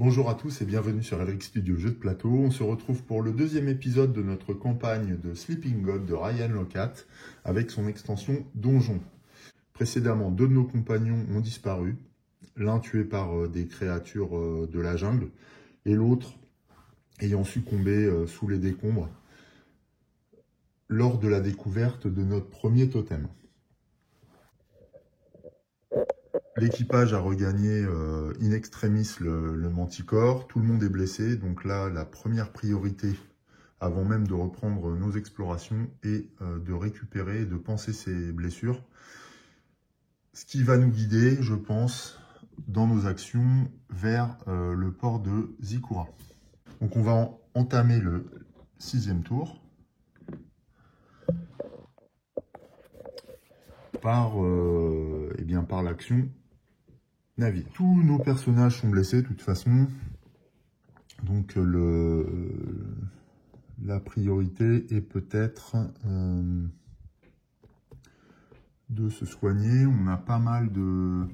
Bonjour à tous et bienvenue sur Elric Studio Jeux de Plateau. On se retrouve pour le deuxième épisode de notre campagne de Sleeping God de Ryan Laukat avec son extension Donjon. Précédemment, deux de nos compagnons ont disparu, l'un tué par des créatures de la jungle et l'autre ayant succombé sous les décombres lors de la découverte de notre premier totem. L'équipage a regagné in extremis le Manticore, tout le monde est blessé, donc là la première priorité avant même de reprendre nos explorations est de récupérer et de panser ces blessures. Ce qui va nous guider, je pense, dans nos actions vers le port de Zikura. Donc on va entamer le 6e tour par l'action navire. Tous nos personnages sont blessés de toute façon, donc la priorité est peut-être de se soigner. On a pas mal de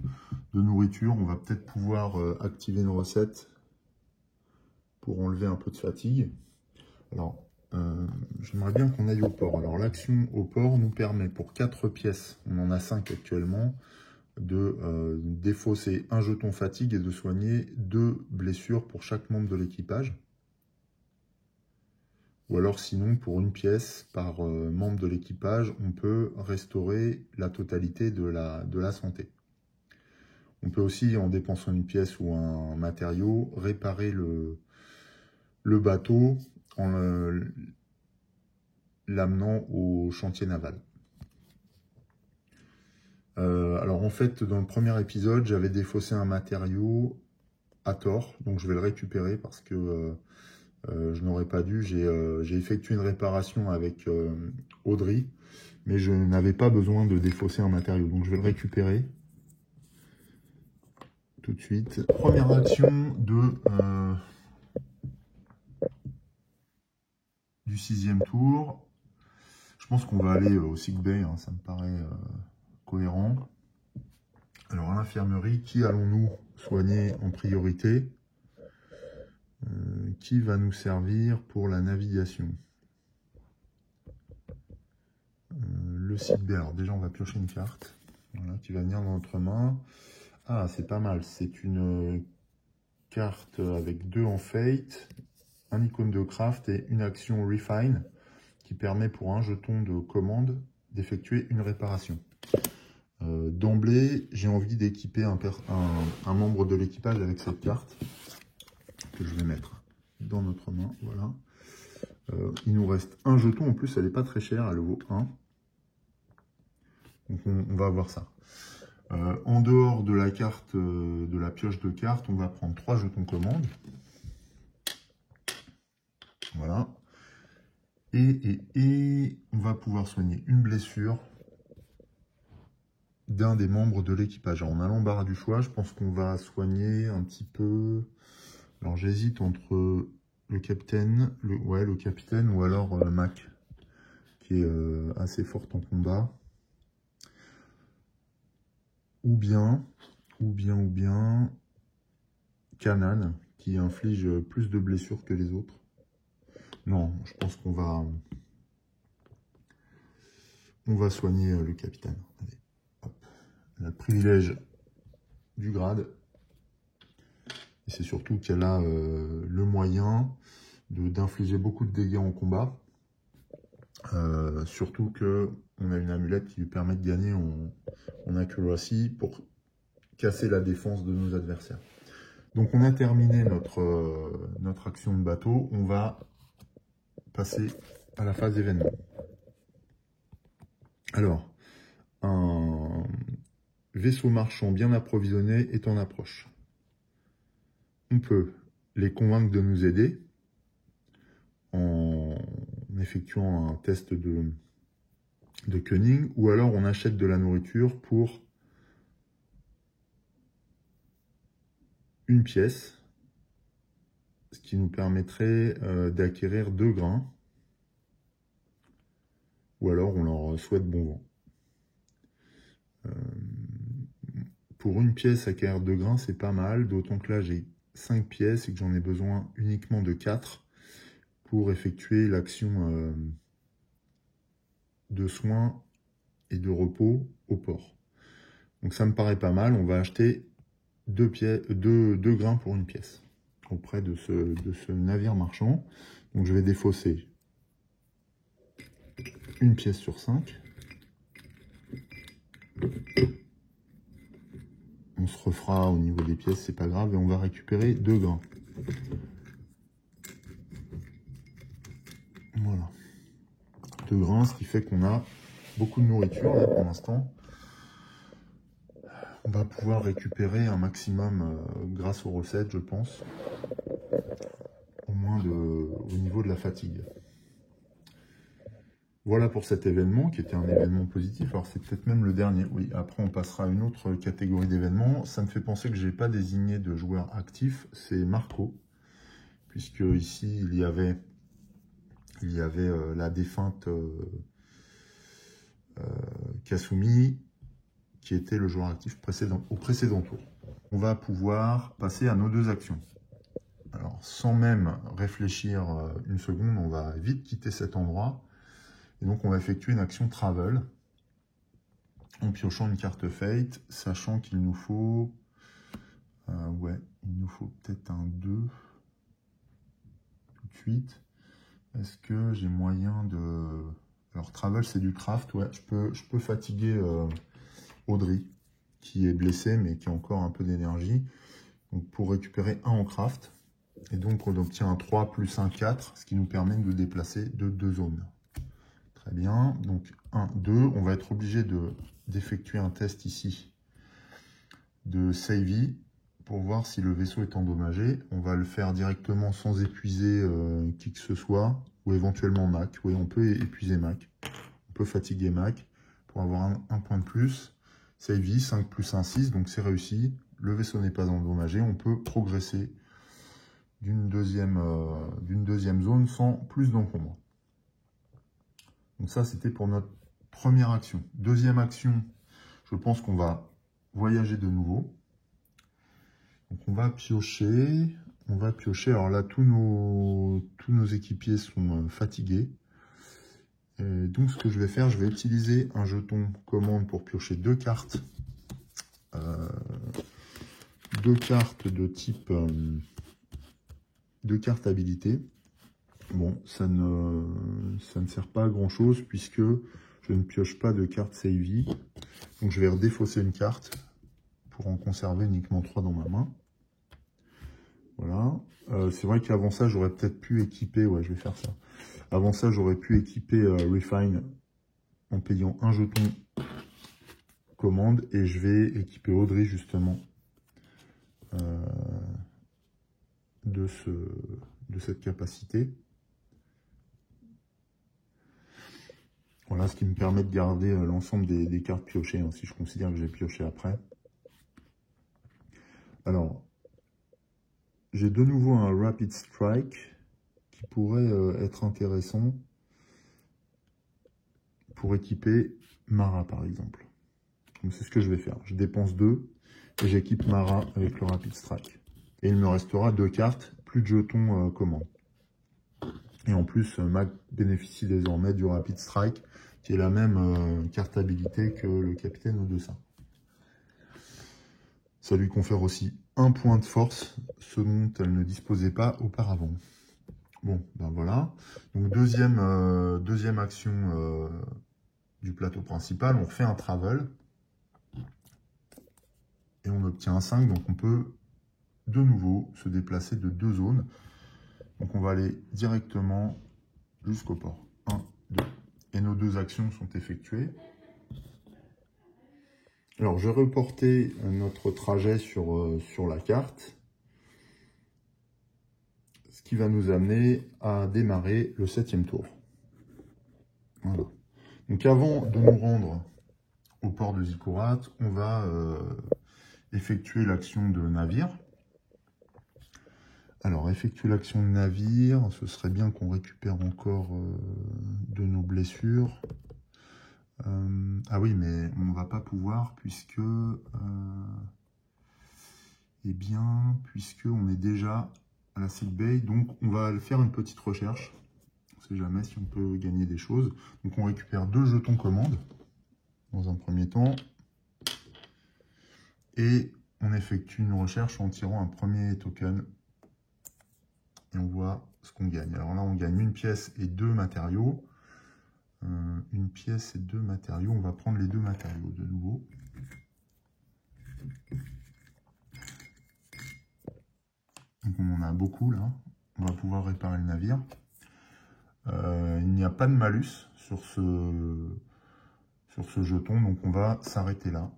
nourriture, on va peut-être pouvoir activer une recette pour enlever un peu de fatigue. Alors, j'aimerais bien qu'on aille au port. Alors, l'action au port nous permet pour 4 pièces, on en a 5 actuellement, de défausser un jeton fatigue et de soigner 2 blessures pour chaque membre de l'équipage. Ou alors sinon, pour une pièce par membre de l'équipage, on peut restaurer la totalité de la santé. On peut aussi, en dépensant une pièce ou un matériau, réparer le bateau en l'amenant au chantier naval. Alors en fait, dans le premier épisode, j'avais défaussé un matériau à tort, donc je vais le récupérer parce que je n'aurais pas dû. J'ai effectué une réparation avec Audrey, mais je n'avais pas besoin de défausser un matériau, donc je vais le récupérer tout de suite. Première action du 6e tour. Je pense qu'on va aller au sick bay, hein, ça me paraît cohérent. Alors à l'infirmerie, qui allons-nous soigner en priorité? Qui va nous servir pour la navigation? Le sick bay. Alors déjà on va piocher une carte, voilà, qui va venir dans notre main. Ah, c'est pas mal, c'est une carte avec 2 en fate, un icône de craft et une action refine qui permet pour un jeton de commande d'effectuer une réparation. D'emblée, j'ai envie d'équiper un membre de l'équipage avec cette carte que je vais mettre dans notre main. Voilà. Il nous reste un jeton. En plus, elle n'est pas très chère. Elle vaut 1. Donc, on va avoir ça. En dehors de la carte, de la pioche de cartes, on va prendre 3 jetons commande. Voilà. Et on va pouvoir soigner une blessure d'un des membres de l'équipage. En allant au bar du choix, je pense qu'on va soigner un petit peu. Alors j'hésite entre le capitaine, le capitaine ou alors Mac, qui est assez forte en combat. Ou bien Kanan, qui inflige plus de blessures que les autres. Non, je pense qu'on va soigner le capitaine. Allez, hop. Elle a le privilège du grade. Et c'est surtout qu'elle a le moyen d'infliger beaucoup de dégâts en combat. Surtout qu'on a une amulette qui lui permet de gagner en accuracy pour casser la défense de nos adversaires. Donc on a terminé notre action de bateau. On va passer à la phase événement. Alors, un vaisseau marchand bien approvisionné est en approche. On peut les convaincre de nous aider en effectuant un test de cunning, ou alors on achète de la nourriture pour une pièce, ce qui nous permettrait d'acquérir 2 grains, ou alors on leur souhaite bon vent. Pour une pièce, acquérir 2 grains, c'est pas mal, d'autant que là j'ai 5 pièces et que j'en ai besoin uniquement de 4 pour effectuer l'action de soins et de repos au port. Donc ça me paraît pas mal. On va acheter 2 grains pour une pièce auprès de ce navire marchand. Donc je vais défausser une pièce sur 5. On se refera au niveau des pièces, c'est pas grave, et on va récupérer 2 grains. Voilà. 2 grains, ce qui fait qu'on a beaucoup de nourriture là pour l'instant. On va pouvoir récupérer un maximum grâce aux recettes, je pense. Au moins au niveau de la fatigue. Voilà pour cet événement, qui était un événement positif. Alors c'est peut-être même le dernier. Oui, après on passera à une autre catégorie d'événements. Ça me fait penser que je n'ai pas désigné de joueur actif. C'est Marco. Puisque ici, il y avait la défunte Kasumi, qui était le joueur actif au précédent tour. On va pouvoir passer à nos 2 actions. Alors, sans même réfléchir une seconde, on va vite quitter cet endroit. Et donc, on va effectuer une action Travel en piochant une carte Fate, sachant qu'il nous faut... il nous faut peut-être un 2 tout de suite. Est-ce que j'ai moyen de... Alors, Travel, c'est du craft, ouais. Je peux fatiguer Audrey, qui est blessée, mais qui a encore un peu d'énergie. Donc, pour récupérer 1 en craft. Et donc, on obtient un 3 plus un 4, ce qui nous permet de déplacer de 2 zones. Très bien. Donc, 1, 2. On va être obligé d'effectuer un test ici de Savvy pour voir si le vaisseau est endommagé. On va le faire directement sans épuiser qui que ce soit, ou éventuellement Mac. Oui, on peut épuiser Mac. On peut fatiguer Mac pour avoir un point de plus. Savvy, 5 plus 1, 6. Donc, c'est réussi. Le vaisseau n'est pas endommagé. On peut progresser d'une deuxième zone sans plus d'encombre. Donc ça, c'était pour notre première action. Deuxième action, je pense qu'on va voyager de nouveau. Donc on va piocher. Alors là, tous nos équipiers sont fatigués. Et donc ce que je vais faire, je vais utiliser un jeton commande pour piocher 2 cartes. 2 cartes de type... 2 cartes habilitées. Bon, ça ne sert pas à grand chose puisque je ne pioche pas de carte Savvy. Donc je vais redéfausser une carte pour en conserver uniquement 3 dans ma main. Voilà. C'est vrai qu'avant ça, j'aurais peut-être pu équiper... Ouais, je vais faire ça. Avant ça, j'aurais pu équiper Refine en payant un jeton commande. Et je vais équiper Audrey justement de cette capacité. Voilà, ce qui me permet de garder l'ensemble des cartes piochées, hein, si je considère que j'ai pioché après. Alors, j'ai de nouveau un Rapid Strike qui pourrait être intéressant pour équiper Mara, par exemple. Donc, c'est ce que je vais faire. Je dépense 2 et j'équipe Mara avec le Rapid Strike. Et il me restera 2 cartes, plus de jetons commande. Et en plus, Mac bénéficie désormais du Rapid Strike, qui est la même carte habilité que le capitaine Odesin. Ça lui confère aussi un point de force, ce dont elle ne disposait pas auparavant. Bon, ben voilà. Donc deuxième action du plateau principal, on fait un travel. Et on obtient un 5, donc on peut de nouveau se déplacer de 2 zones. Donc on va aller directement jusqu'au port. 1, 2. Et nos 2 actions sont effectuées. Alors je vais reporter notre trajet sur la carte. Ce qui va nous amener à démarrer le 7e tour. Voilà. Donc avant de nous rendre au port de Zikurat, on va effectuer l'action de navire. Alors, effectuer l'action de navire, ce serait bien qu'on récupère encore de nos blessures. Ah oui, mais on ne va pas pouvoir puisque Eh bien, puisqu'on est déjà à la sick bay, donc on va faire une petite recherche. On ne sait jamais si on peut gagner des choses. Donc on récupère 2 jetons commandes dans un premier temps. Et on effectue une recherche en tirant un premier token. Et on voit ce qu'on gagne. Alors là, on gagne une pièce et 2 matériaux. Une pièce et 2 matériaux. On va prendre les 2 matériaux de nouveau. Donc on en a beaucoup là. On va pouvoir réparer le navire. Il n'y a pas de malus sur ce jeton. Donc on va s'arrêter là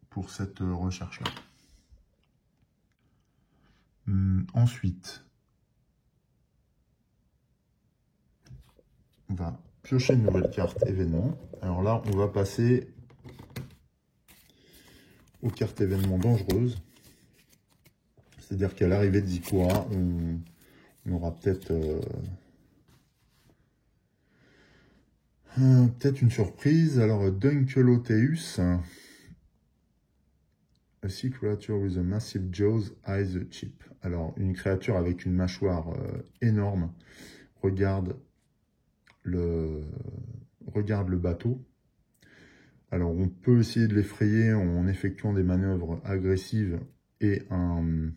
pour cette recherche-là. Ensuite, on va piocher une nouvelle carte événement. Alors là, on va passer aux cartes événements dangereuses. C'est-à-dire qu'à l'arrivée de Zikora, on aura peut-être une surprise. Alors, Dunkeloteus. A sea creature with a massive jaws eyes the chip. Alors, une créature avec une mâchoire énorme regarde le bateau. Alors, on peut essayer de l'effrayer en effectuant des manœuvres agressives et un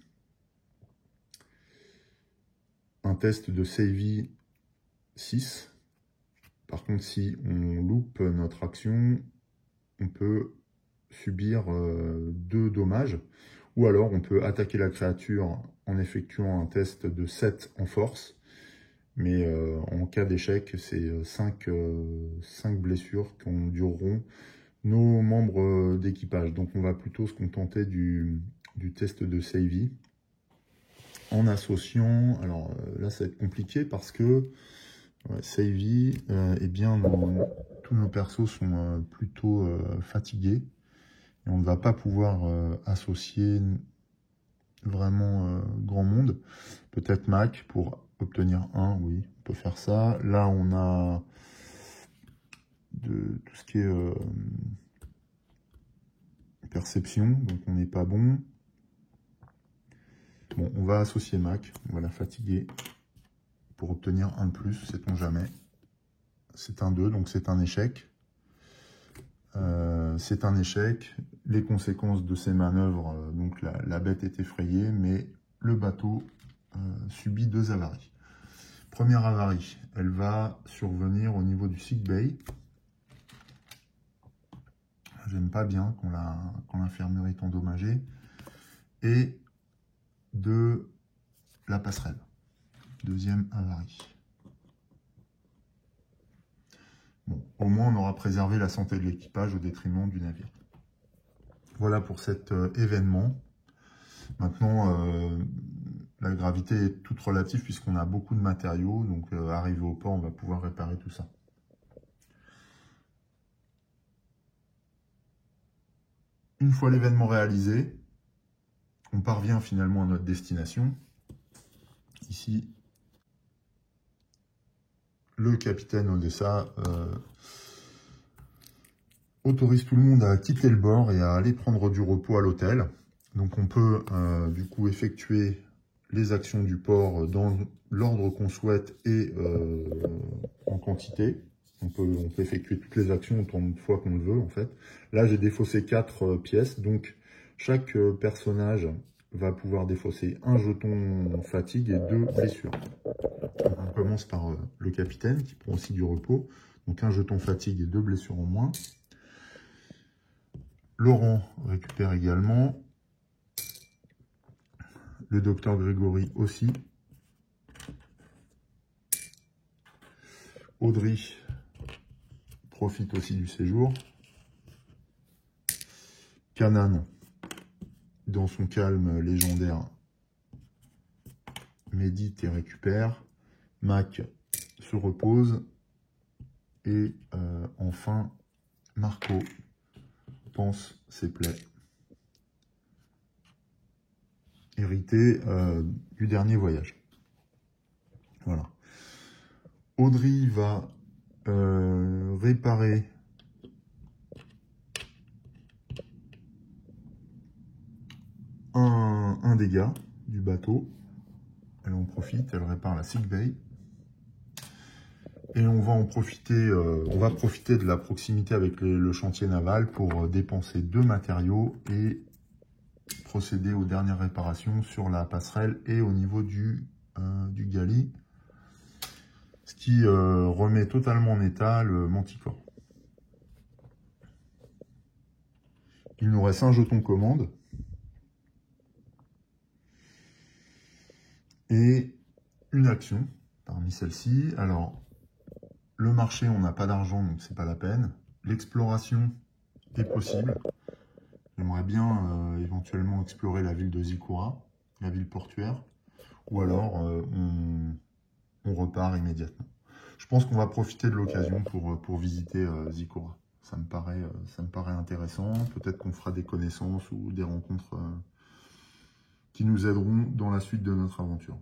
test de Savvy 6. Par contre, si on loupe notre action, on peut subir 2 dommages. Ou alors, on peut attaquer la créature en effectuant un test de 7 en force. Mais en cas d'échec, c'est 5 blessures qui dureront nos membres d'équipage. Donc, on va plutôt se contenter du test de Savvy. En associant, alors là, ça va être compliqué parce que Savvy, eh bien, tous nos persos sont plutôt fatigués. Et on ne va pas pouvoir associer vraiment grand monde. Peut-être Mac pour obtenir 1, oui, on peut faire ça. Là, on a tout ce qui est perception, donc on n'est pas bon. Bon, on va associer Mac, on va la fatiguer pour obtenir 1 de plus, sait-on jamais. C'est un 2, donc c'est un échec. C'est un échec. Les conséquences de ces manœuvres, donc la bête est effrayée, mais le bateau subit 2 avaries. Première avarie, elle va survenir au niveau du sick bay. J'aime pas bien quand l'infirmerie est endommagée. Et de la passerelle. Deuxième avarie. Bon, au moins on aura préservé la santé de l'équipage au détriment du navire. Voilà pour cet événement. Maintenant, la gravité est toute relative puisqu'on a beaucoup de matériaux. Donc, arrivé au port, on va pouvoir réparer tout ça. Une fois l'événement réalisé, on parvient finalement à notre destination. Ici, le capitaine Odessa autorise tout le monde à quitter le bord et à aller prendre du repos à l'hôtel. Donc on peut du coup effectuer les actions du port dans l'ordre qu'on souhaite et en quantité. On peut effectuer toutes les actions autant de fois qu'on le veut en fait. Là j'ai défaussé 4 pièces, donc chaque personnage va pouvoir défausser 1 jeton fatigue et 2 blessures. Donc, on commence par le capitaine qui prend aussi du repos. Donc 1 jeton fatigue et 2 blessures en moins. Laurent récupère également. Le docteur Grégory aussi. Audrey profite aussi du séjour. Canan, dans son calme légendaire, médite et récupère. Mac se repose. Et enfin, Marco pense ses plaies. Hérité du dernier voyage. Voilà. Audrey va réparer un un dégât du bateau. Elle en profite, elle répare la sick bay. Et on va en profiter, de la proximité avec le chantier naval pour dépenser 2 matériaux et procéder aux dernières réparations sur la passerelle et au niveau du galley, ce qui remet totalement en état le manticore. Il nous reste un jeton commande et une action parmi celles-ci. Alors, le marché, on n'a pas d'argent, donc c'est pas la peine. L'exploration est possible. J'aimerais bien éventuellement explorer la ville de Zikura, la ville portuaire, ou alors on repart immédiatement. Je pense qu'on va profiter de l'occasion pour visiter Zikura. Ça me paraît intéressant. Peut-être qu'on fera des connaissances ou des rencontres qui nous aideront dans la suite de notre aventure.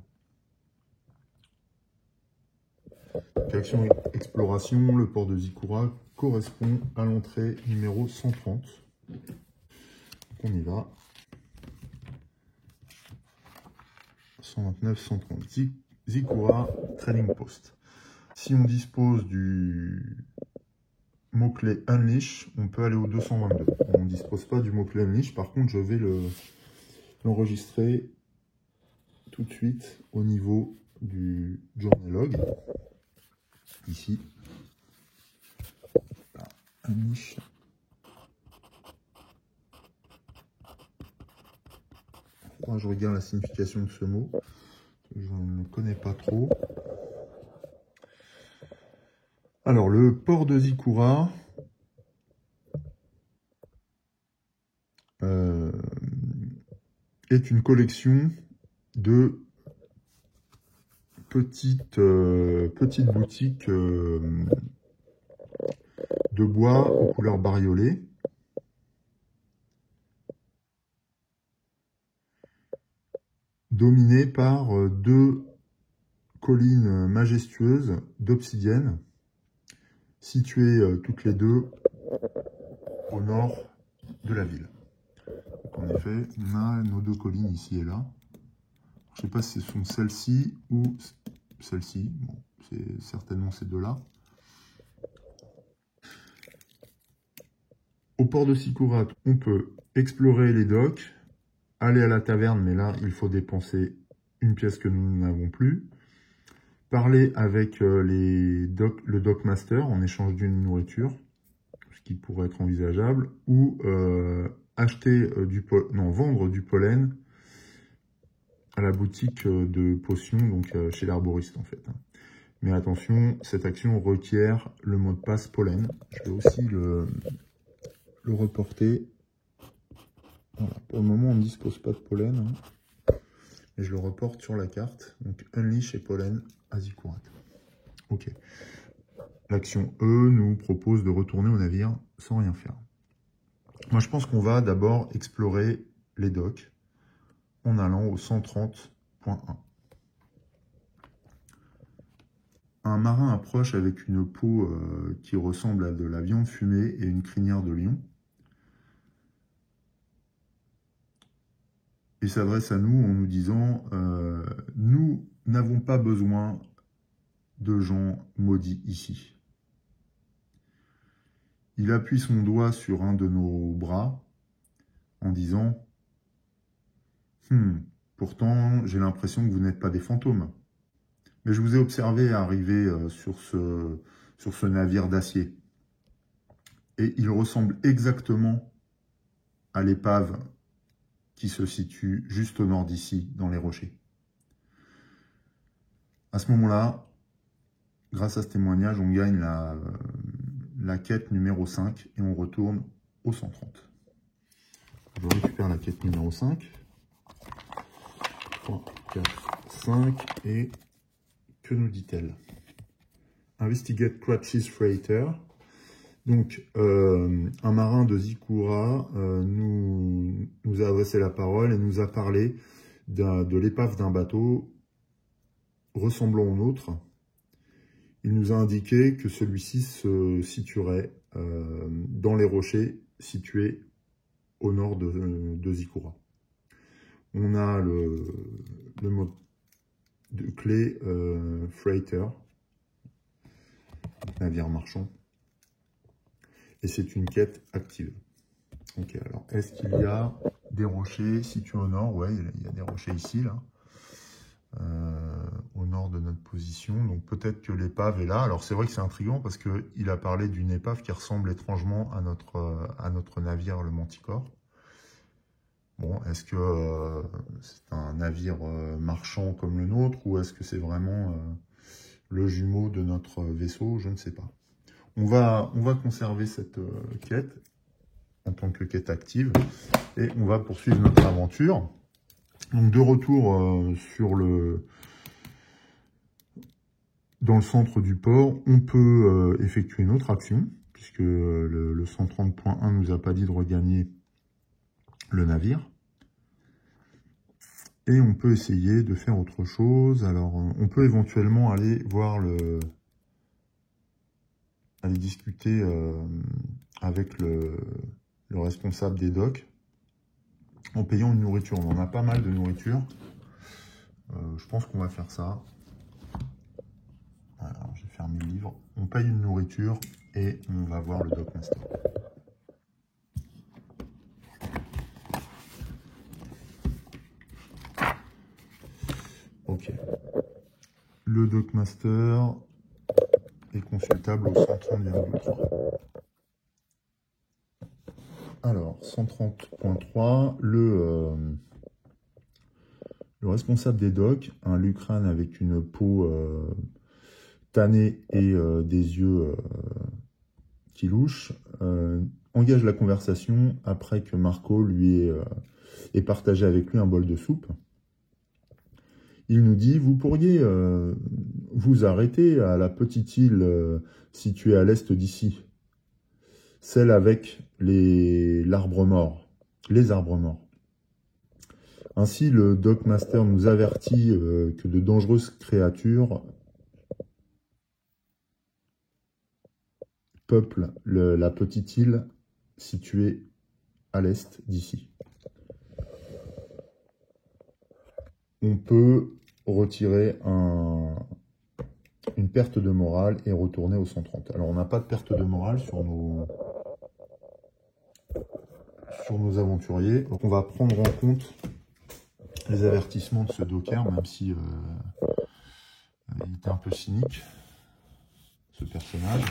Action exploration, le port de Zikura correspond à l'entrée numéro 130. Donc on y va. 129, 130. Zikura Trading Post. Si on dispose du mot-clé Unleash, on peut aller au 222. On ne dispose pas du mot-clé Unleash. Par contre, je vais l'enregistrer tout de suite au niveau du journal log. Ici. Unleash. Je regarde la signification de ce mot. Je ne connais pas trop. Alors, le port de Zikura est une collection de petites boutiques de bois aux couleurs bariolées. Dominées par 2 collines majestueuses d'obsidienne, situées toutes les 2 au nord de la ville. Donc en effet, on a nos 2 collines ici et là. Je ne sais pas si ce sont celles-ci ou celles-ci. Bon, c'est certainement ces 2-là. Au port de Zikura, on peut explorer les docks, aller à la taverne, mais là, il faut dépenser une pièce que nous n'avons plus. Parler avec le dockmaster en échange d'une nourriture, ce qui pourrait être envisageable, ou vendre du pollen à la boutique de potions, donc chez l'herboriste en fait. Mais attention, cette action requiert le mot de passe pollen. Je vais aussi le reporter. Voilà. Pour le moment, on ne dispose pas de pollen. Hein. Et je le reporte sur la carte. Donc, Unleash et pollen à Zikura. Ok. L'action E nous propose de retourner au navire sans rien faire. Moi, je pense qu'on va d'abord explorer les docks en allant au 130.1. Un marin approche avec une peau qui ressemble à de la viande fumée et une crinière de lion. Et s'adresse à nous en nous disant nous n'avons pas besoin de gens maudits ici. Il appuie son doigt sur un de nos bras en disant pourtant, j'ai l'impression que vous n'êtes pas des fantômes. Mais je vous ai observé arriver sur ce navire d'acier. Et il ressemble exactement à l'épave qui se situe juste au nord d'ici, dans les rochers. À ce moment-là, grâce à ce témoignage, on gagne la quête numéro 5 et on retourne au 130. Je récupère la quête numéro 5. 3, 4, 5 et que nous dit-elle? Investigate Crutch's Freighter. Donc, un marin de Zikura nous a adressé la parole et nous a parlé de l'épave d'un bateau ressemblant au nôtre. Il nous a indiqué que celui-ci se situerait dans les rochers situés au nord de Zikura. On a le mode de clé freighter, navire marchand. Et c'est une quête active. Ok, alors est-ce qu'il y a des rochers situés au nord? Ouais, il y a des rochers ici, là. Au nord de notre position. Donc peut-être que l'épave est là. Alors c'est vrai que c'est intriguant parce qu'il a parlé d'une épave qui ressemble étrangement à notre navire, le Manticore. Bon, est-ce que c'est un navire marchand comme le nôtre ou est-ce que c'est vraiment le jumeau de notre vaisseau? Je ne sais pas. On va conserver cette quête en tant que quête active et on va poursuivre notre aventure. Donc de retour dans le centre du port, on peut effectuer une autre action, puisque le 130.1 nous a pas dit de regagner le navire. Et on peut essayer de faire autre chose. Alors, on peut éventuellement aller voir aller discuter avec le responsable des docks en payant une nourriture. On en a pas mal de nourriture. Je pense qu'on va faire ça. Voilà, j'ai fermé le livre. On paye une nourriture et on va voir le Dockmaster. Ok. Le Dockmaster est consultable au 130,3. Alors, 130.3, le responsable des docks, un lucrane avec une peau tannée et des yeux qui louchent, engage la conversation après que Marco lui ait partagé avec lui un bol de soupe. Il nous dit, vous pourriez vous arrêter à la petite île située à l'est d'ici, celle avec l'arbre mort, les arbres morts. Ainsi, le Dockmaster nous avertit que de dangereuses créatures peuplent la petite île située à l'est d'ici. On peut retirer une perte de morale et retourner au 130. Alors, on n'a pas de perte de morale sur nos aventuriers. Donc, on va prendre en compte les avertissements de ce docker, même si il était un peu cynique, ce personnage.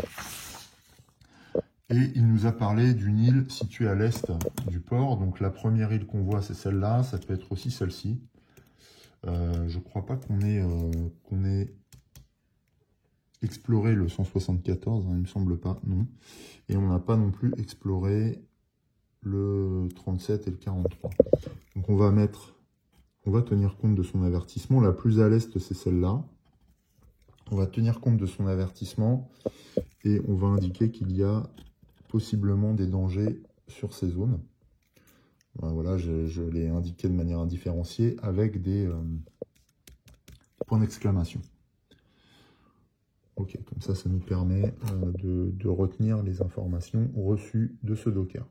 Et il nous a parlé d'une île située à l'est du port. Donc la première île qu'on voit, c'est celle-là. Ça peut être aussi celle-ci. Je ne crois pas qu'on ait exploré le 174, hein, il ne me semble pas, non. Et on n'a pas non plus exploré le 37 et le 43. Donc on va tenir compte de son avertissement. La plus à l'est, c'est celle-là. On va tenir compte de son avertissement et on va indiquer qu'il y a possiblement des dangers sur ces zones. Voilà, je l'ai indiqué de manière indifférenciée avec des points d'exclamation. Ok, comme ça nous permet de retenir les informations reçues de ce docker.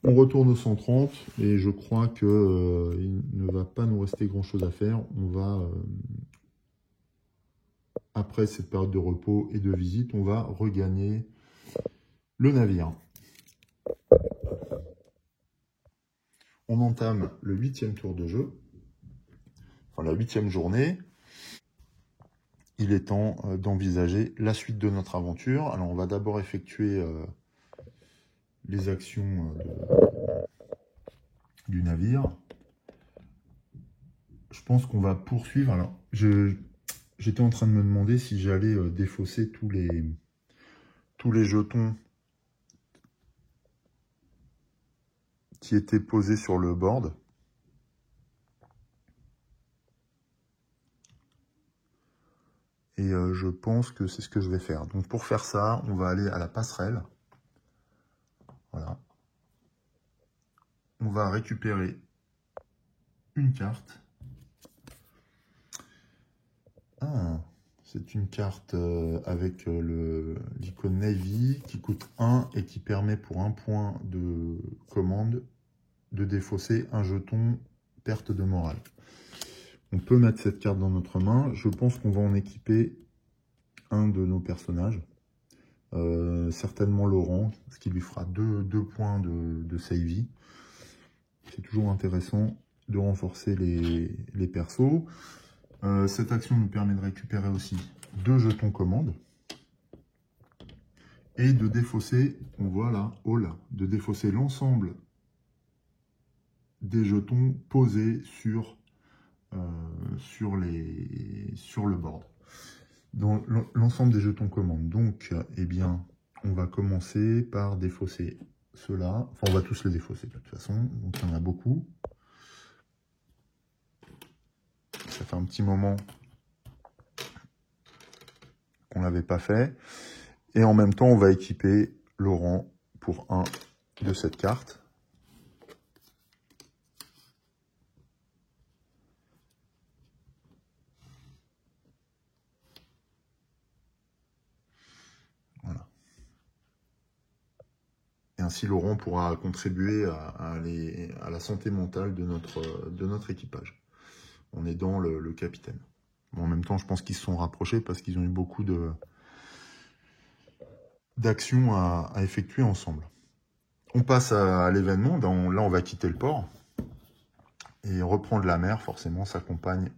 On retourne au 130 et je crois que il ne va pas nous rester grand chose à faire. On va, après cette période de repos et de visite, on va regagner le navire. On entame le 8e tour de jeu, enfin la 8e journée. Il est temps d'envisager la suite de notre aventure. Alors on va d'abord effectuer les actions du navire. Je pense qu'on va poursuivre. Alors j'étais en train de me demander si j'allais défausser tous les jetons qui étaient posés sur le board. Et je pense que c'est ce que je vais faire. Donc pour faire ça, on va aller à la passerelle. Voilà. On va récupérer une carte. Ah, c'est une carte avec l'icône Navy qui coûte 1 et qui permet pour un point de commande de défausser un jeton perte de morale. On peut mettre cette carte dans notre main. Je pense qu'on va en équiper un de nos personnages. Certainement Laurent, ce qui lui fera 2 points de save. C'est toujours intéressant de renforcer les persos. Cette action nous permet de récupérer aussi 2 jetons commandes. Et de défausser, on voit là, de défausser l'ensemble des jetons posés sur le board. Dans l'ensemble des jetons commandes. Donc, eh bien, on va commencer par défausser ceux-là. Enfin, on va tous les défausser de toute façon. Donc, il y en a beaucoup. Ça fait un petit moment qu'on ne l'avait pas fait. Et en même temps, on va équiper Laurent pour un de cette carte. Voilà. Et ainsi, Laurent pourra contribuer à la santé mentale de notre équipage. En aidant le capitaine. Bon, en même temps, je pense qu'ils se sont rapprochés parce qu'ils ont eu beaucoup d'actions à effectuer ensemble. On passe à l'événement. Là, on va quitter le port. Et reprendre la mer, forcément, s'accompagne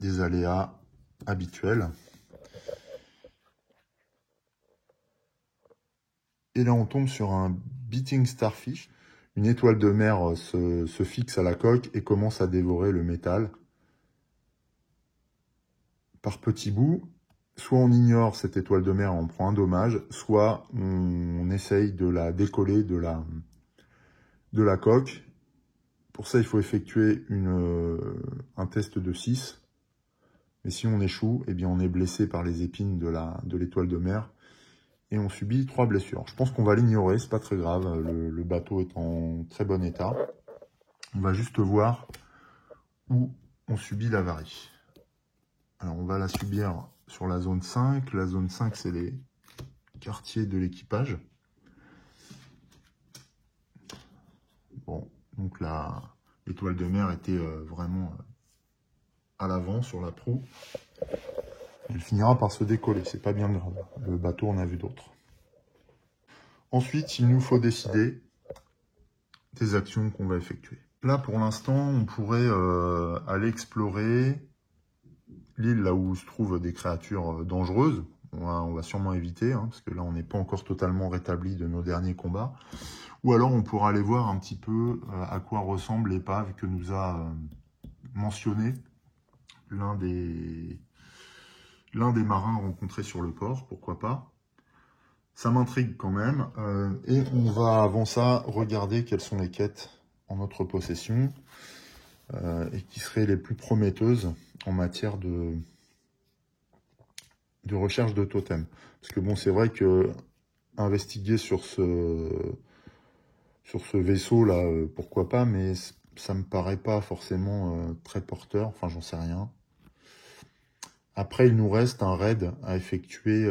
des aléas habituels. Et là, on tombe sur un Beating Starfish. Une étoile de mer se fixe à la coque et commence à dévorer le métal par petits bouts. Soit on ignore cette étoile de mer, on prend un dommage, soit on essaye de la décoller de la coque. Pour ça, il faut effectuer un test de 6. Mais si on échoue, eh bien on est blessé par les épines de l'étoile de mer et on subit 3 blessures. Je pense qu'on va l'ignorer, c'est pas très grave, le bateau est en très bon état. On va juste voir où on subit l'avarie. Alors on va la subir sur la zone 5. La zone 5, c'est les quartiers de l'équipage. Bon, donc l'étoile de mer était vraiment à l'avant sur la proue. Elle finira par se décoller, c'est pas bien grave. Le bateau, on a vu d'autres. Ensuite, il nous faut décider des actions qu'on va effectuer. Là, pour l'instant, on pourrait aller explorer l'île là où se trouvent des créatures dangereuses. On va sûrement éviter, hein, parce que là, on n'est pas encore totalement rétabli de nos derniers combats. Ou alors, on pourra aller voir un petit peu à quoi ressemble l'épave que nous a mentionné l'un des marins rencontrés sur le port, pourquoi pas. Ça m'intrigue quand même. Et on va, avant ça, regarder quelles sont les quêtes en notre possession et qui seraient les plus prometteuses en matière de recherche de totems. Parce que bon, c'est vrai que investiguer sur ce vaisseau-là, pourquoi pas, mais ça me paraît pas forcément très porteur. Enfin, j'en sais rien. Après, il nous reste un raid à effectuer.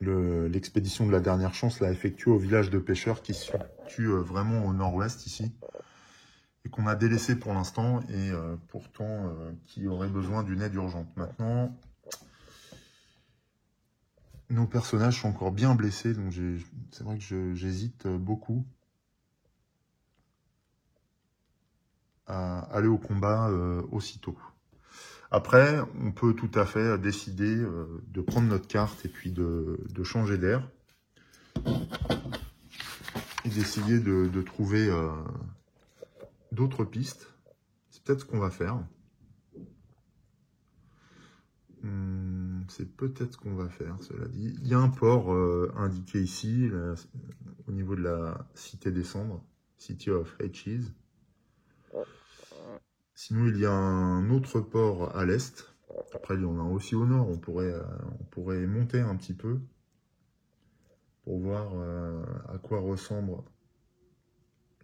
L'expédition de la dernière chance l'a effectuée au village de pêcheurs qui se situe vraiment au nord-ouest ici. Et qu'on a délaissé pour l'instant et pourtant qui aurait besoin d'une aide urgente. Maintenant, nos personnages sont encore bien blessés, donc c'est vrai que j'hésite beaucoup à aller au combat aussitôt. Après, on peut tout à fait décider de prendre notre carte et puis de changer d'air. Et d'essayer de trouver d'autres pistes. C'est peut-être ce qu'on va faire. C'est peut-être ce qu'on va faire, cela dit. Il y a un port indiqué ici, là, au niveau de la Cité des Cendres, City of Hatches. Sinon, il y a un autre port à l'est. Après, il y en a aussi au nord. On pourrait monter un petit peu pour voir à quoi ressemblent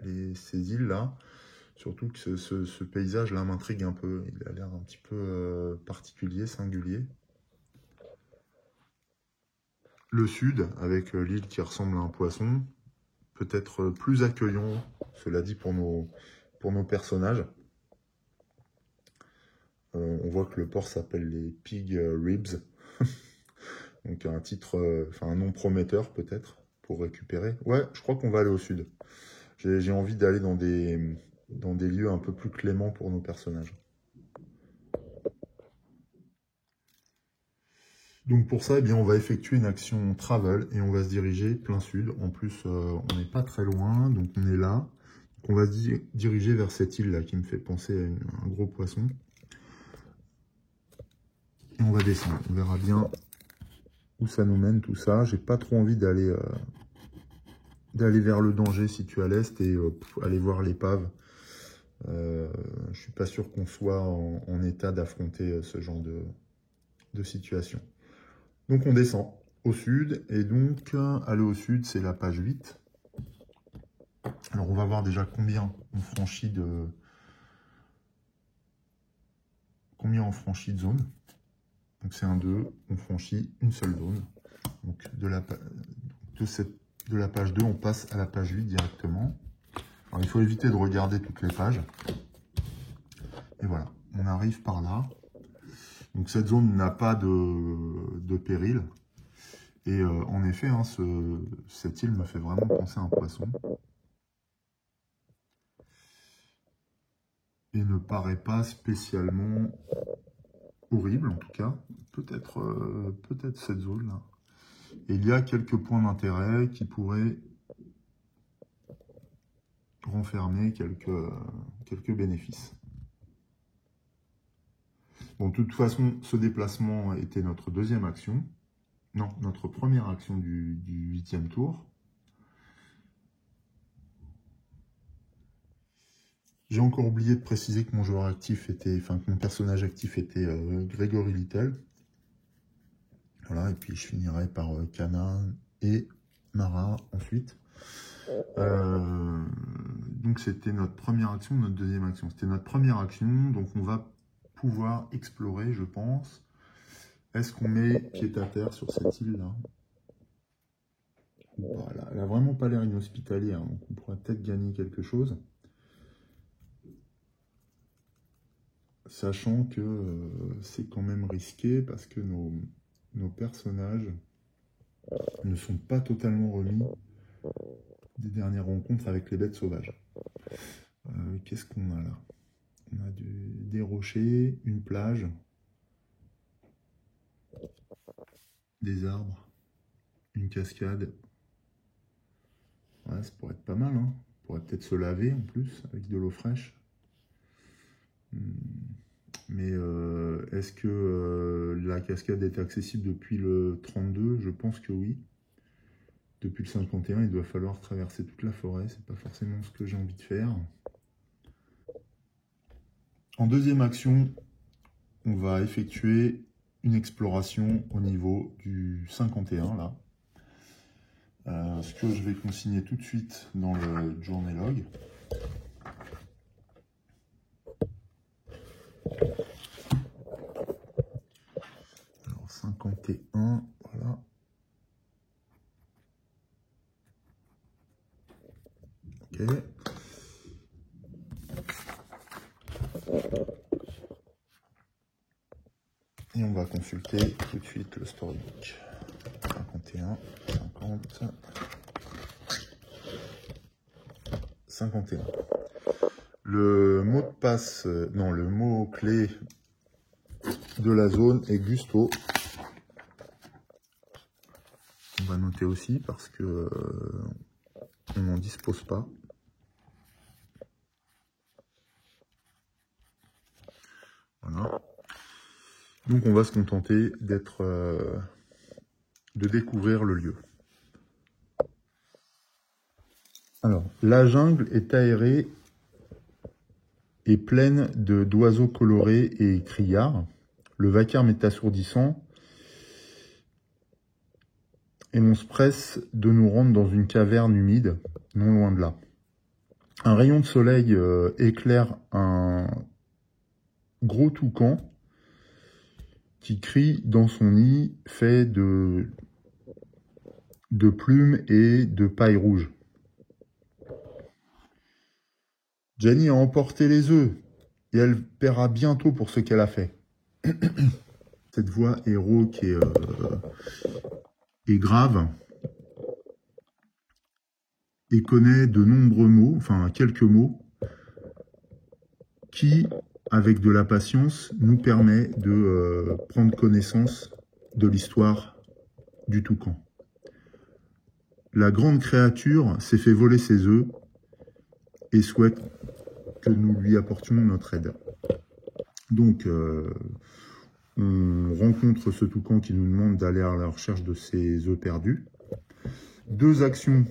ces îles-là. Surtout que ce paysage-là m'intrigue un peu. Il a l'air un petit peu particulier, singulier. Le sud, avec l'île qui ressemble à un poisson. peut-être plus accueillant, cela dit, pour nos personnages. On voit que le port s'appelle les Pig Ribs. Donc un titre, enfin un nom prometteur peut-être pour récupérer. Ouais, je crois qu'on va aller au sud. J'ai envie d'aller dans des lieux un peu plus cléments pour nos personnages. Donc pour ça, eh bien, on va effectuer une action travel et on va se diriger plein sud. En plus, on n'est pas très loin, donc on est là. Donc on va se diriger vers cette île-là qui me fait penser à un gros poisson. Et on va descendre. On verra bien où ça nous mène tout ça. J'ai pas trop envie d'aller vers le danger si tu es à l'est et aller voir l'épave. Je suis pas sûr qu'on soit en état d'affronter ce genre de situation. Donc on descend au sud, et donc aller au sud, c'est la page 8. Alors on va voir déjà combien on franchit de zone. Donc c'est un 2, on franchit une seule zone. Donc de la page 2, on passe à la page 8 directement. Alors il faut éviter de regarder toutes les pages. Et voilà, on arrive par là. Donc cette zone n'a pas de péril. Et en effet, hein, cette île me fait vraiment penser à un poisson. Et ne paraît pas spécialement horrible, en tout cas. Peut-être cette zone-là. Et il y a quelques points d'intérêt qui pourraient renfermer quelques bénéfices. Bon, de toute façon, ce déplacement était notre deuxième action. Non, notre première action du 8e tour. J'ai encore oublié de préciser que mon joueur actif était, enfin que mon personnage actif était Grégory Little. Voilà, et puis je finirai par Kana et Mara ensuite. Donc c'était notre première action, notre deuxième action. C'était notre première action, donc on va pouvoir explorer, je pense. Est-ce qu'on met pied à terre sur cette île-là? Elle a vraiment pas l'air inhospitalière, donc on pourrait peut-être gagner quelque chose. Sachant que c'est quand même risqué parce que nos personnages ne sont pas totalement remis des dernières rencontres avec les bêtes sauvages. Qu'est-ce qu'on a là? On a des rochers, une plage, des arbres, une cascade. Ouais, ça pourrait être pas mal, hein. On pourrait peut-être se laver en plus avec de l'eau fraîche. Mais est-ce que la cascade est accessible depuis le 32? Je pense que oui. Depuis le 51, il doit falloir traverser toute la forêt. C'est pas forcément ce que j'ai envie de faire. En deuxième action, on va effectuer une exploration au niveau du 51, là. Ce que je vais consigner tout de suite dans le journey log. Alors 51, voilà. Ok. Et on va consulter tout de suite le storybook. 51, 50, 51. Le mot de passe, non, le mot clé de la zone est Gusto. On va noter aussi parce que on n'en dispose pas. Voilà. Donc on va se contenter de découvrir le lieu. Alors, la jungle est aérée et pleine d'oiseaux colorés et criards. Le vacarme est assourdissant et l'on se presse de nous rendre dans une caverne humide, non loin de là. Un rayon de soleil éclaire un gros toucan qui crie dans son nid fait de plumes et de paille rouge. Jenny a emporté les œufs et elle paiera bientôt pour ce qu'elle a fait. Cette voix est rauque et grave et connaît de nombreux mots, enfin quelques mots, qui, avec de la patience, nous permet de prendre connaissance de l'histoire du toucan. La grande créature s'est fait voler ses œufs et souhaite que nous lui apportions notre aide. Donc, on rencontre ce toucan qui nous demande d'aller à la recherche de ses œufs perdus. Deux actions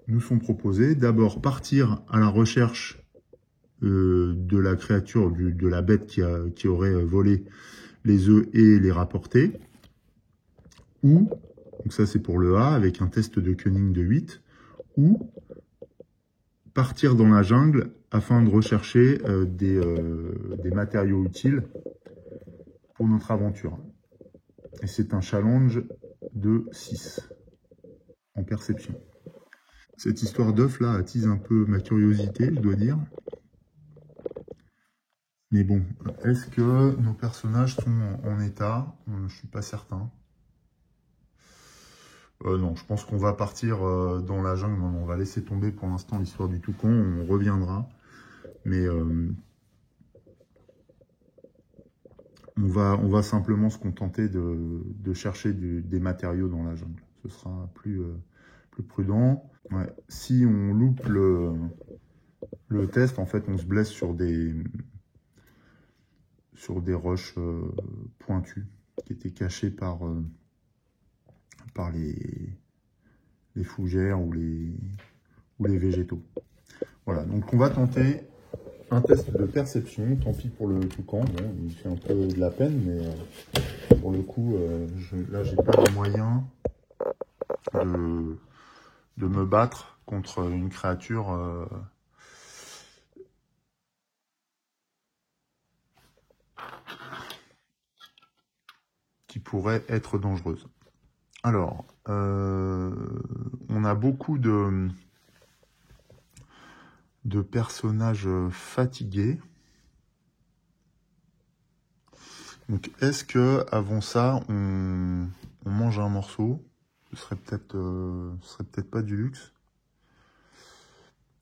nous sont proposées. D'abord, partir à la recherche de la créature, de la bête qui aurait volé les œufs et les rapporter. Ou, donc ça c'est pour le A, avec un test de cunning de 8, ou partir dans la jungle afin de rechercher des matériaux utiles pour notre aventure. Et c'est un challenge de 6 en perception. Cette histoire d'œuf là attise un peu ma curiosité, je dois dire. Mais bon, est-ce que nos personnages sont en état? Je suis pas certain. Non, je pense qu'on va partir dans la jungle. Non, on va laisser tomber pour l'instant l'histoire du toucan. On reviendra. Mais on va simplement se contenter de chercher des matériaux dans la jungle. Ce sera plus prudent. Ouais. Si on loupe le test, en fait, on se blesse sur des roches pointues qui étaient cachées par les fougères ou les végétaux. Voilà, donc on va tenter un test de perception. Tant pis pour le toucan, bon, il fait un peu de la peine, mais pour le coup, là j'ai pas de moyen de me battre contre une créature qui pourrait être dangereuse. Alors, on a beaucoup de personnages fatigués. Donc, est-ce que avant ça, on mange un morceau? Ce serait peut-être pas du luxe.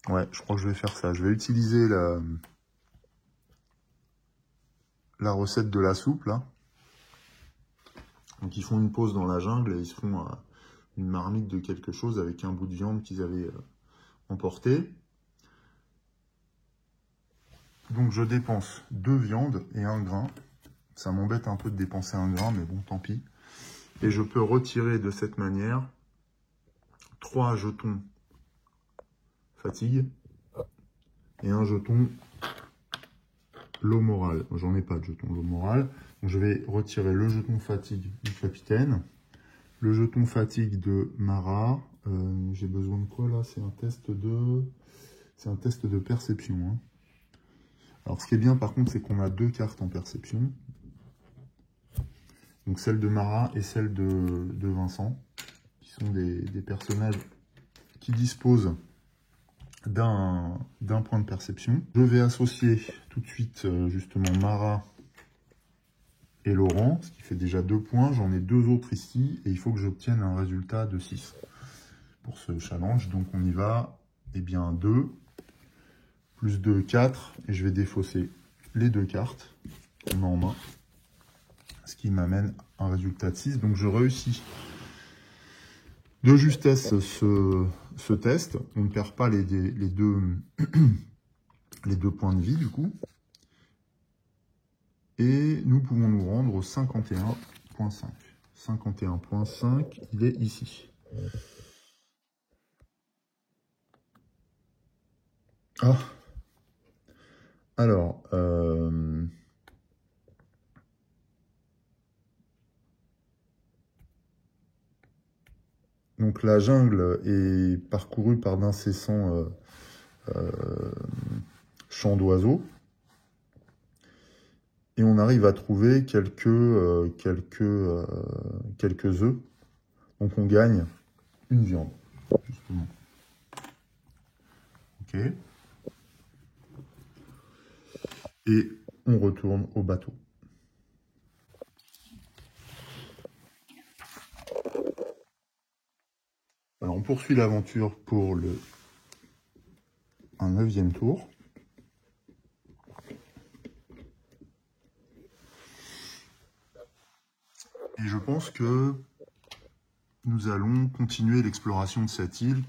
Ouais, je crois que je vais faire ça. Je vais utiliser la recette de la soupe, là. Donc, ils font une pause dans la jungle et ils se font une marmite de quelque chose avec un bout de viande qu'ils avaient emporté. Donc, je dépense 2 viandes et 1 grain. Ça m'embête un peu de dépenser 1 grain, mais bon, tant pis. Et je peux retirer de cette manière 3 jetons fatigue et 1 jeton l'eau morale. J'en ai pas de jeton l'eau morale. Donc je vais retirer le jeton fatigue du capitaine, le jeton fatigue de Mara. J'ai besoin de quoi là? C'est un test de perception. Hein. Alors ce qui est bien par contre, c'est qu'on a 2 cartes en perception. Donc celle de Mara et celle de Vincent, qui sont des personnages qui disposent d'un point de perception. Je vais associer tout de suite justement Mara et Laurent, ce qui fait déjà 2 points. J'en ai 2 autres ici et il faut que j'obtienne un résultat de 6 pour ce challenge. Donc on y va. Eh bien 2 plus 2, 4. Et je vais défausser les 2 cartes qu'on a en main. Ce qui m'amène un résultat de 6. Donc je réussis de justesse ce test. On ne perd pas les deux points de vie du coup. Et nous pouvons nous rendre au 51.5. 51.5, il est ici. Ah. Alors, donc la jungle est parcourue par d'incessants chants d'oiseaux. Et on arrive à trouver quelques œufs. Donc on gagne une viande, justement. Ok. et on retourne au bateau. Alors on poursuit l'aventure pour un 9e tour. Et je pense que nous allons continuer l'exploration de cette île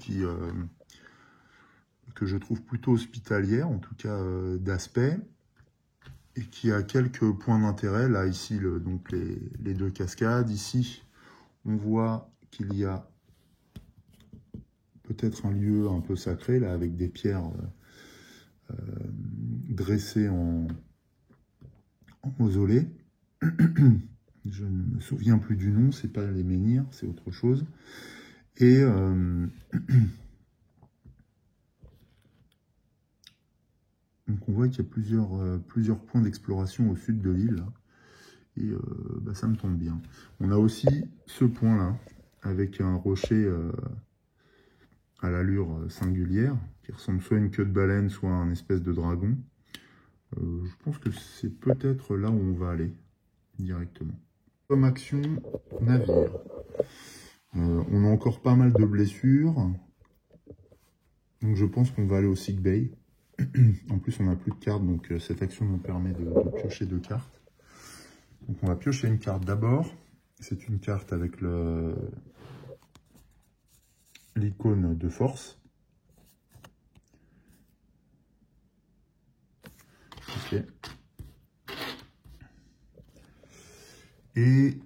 que je trouve plutôt hospitalière, en tout cas d'aspect, et qui a quelques points d'intérêt. Là, ici, donc les 2 cascades. Ici, on voit qu'il y a peut-être un lieu un peu sacré, là, avec des pierres dressées en mausolée. Je ne me souviens plus du nom, c'est pas les menhirs, c'est autre chose. Et donc on voit qu'il y a plusieurs points d'exploration au sud de l'île. Et ça me tombe bien. On a aussi ce point-là, avec un rocher à l'allure singulière, qui ressemble soit à une queue de baleine, soit à un espèce de dragon. Je pense que c'est peut-être là où on va aller, directement. Comme action, navire. On a encore pas mal de blessures. Donc je pense qu'on va aller au sick bay. En plus, on n'a plus de cartes, donc cette action nous permet de piocher 2 cartes. Donc on va piocher une carte d'abord. C'est une carte avec l'icône de force. Ok. Et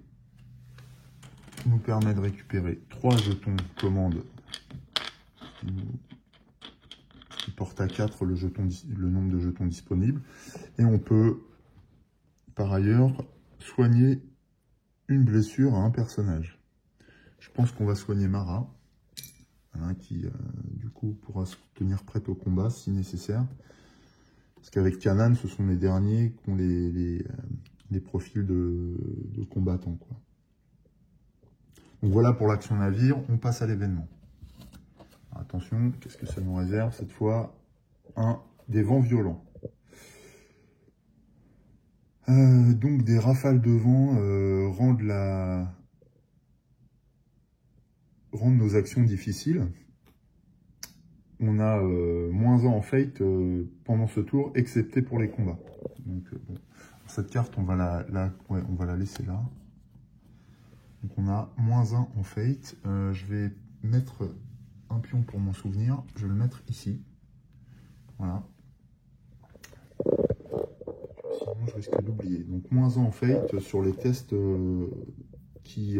nous permet de récupérer 3 jetons commande qui portent à 4 le nombre de jetons disponibles. Et on peut par ailleurs soigner une blessure à un personnage. Je pense qu'on va soigner Mara, hein, qui du coup pourra se tenir prête au combat si nécessaire. Parce qu'avec Kanan, ce sont les derniers qui ont les profils de combattants, quoi. Donc voilà pour l'action navire, on passe à l'événement. Attention, qu'est-ce que ça nous réserve cette fois? Des vents violents. Donc des rafales de vent rendent nos actions difficiles. On a -1 en fate pendant ce tour, excepté pour les combats. Donc bon. Cette carte, on va la laisser là. Donc on a -1 en fate. Je vais mettre un pion pour m'en souvenir. Je vais le mettre ici. Voilà. Sinon, je risque d'oublier. Donc -1 en fate sur les tests qui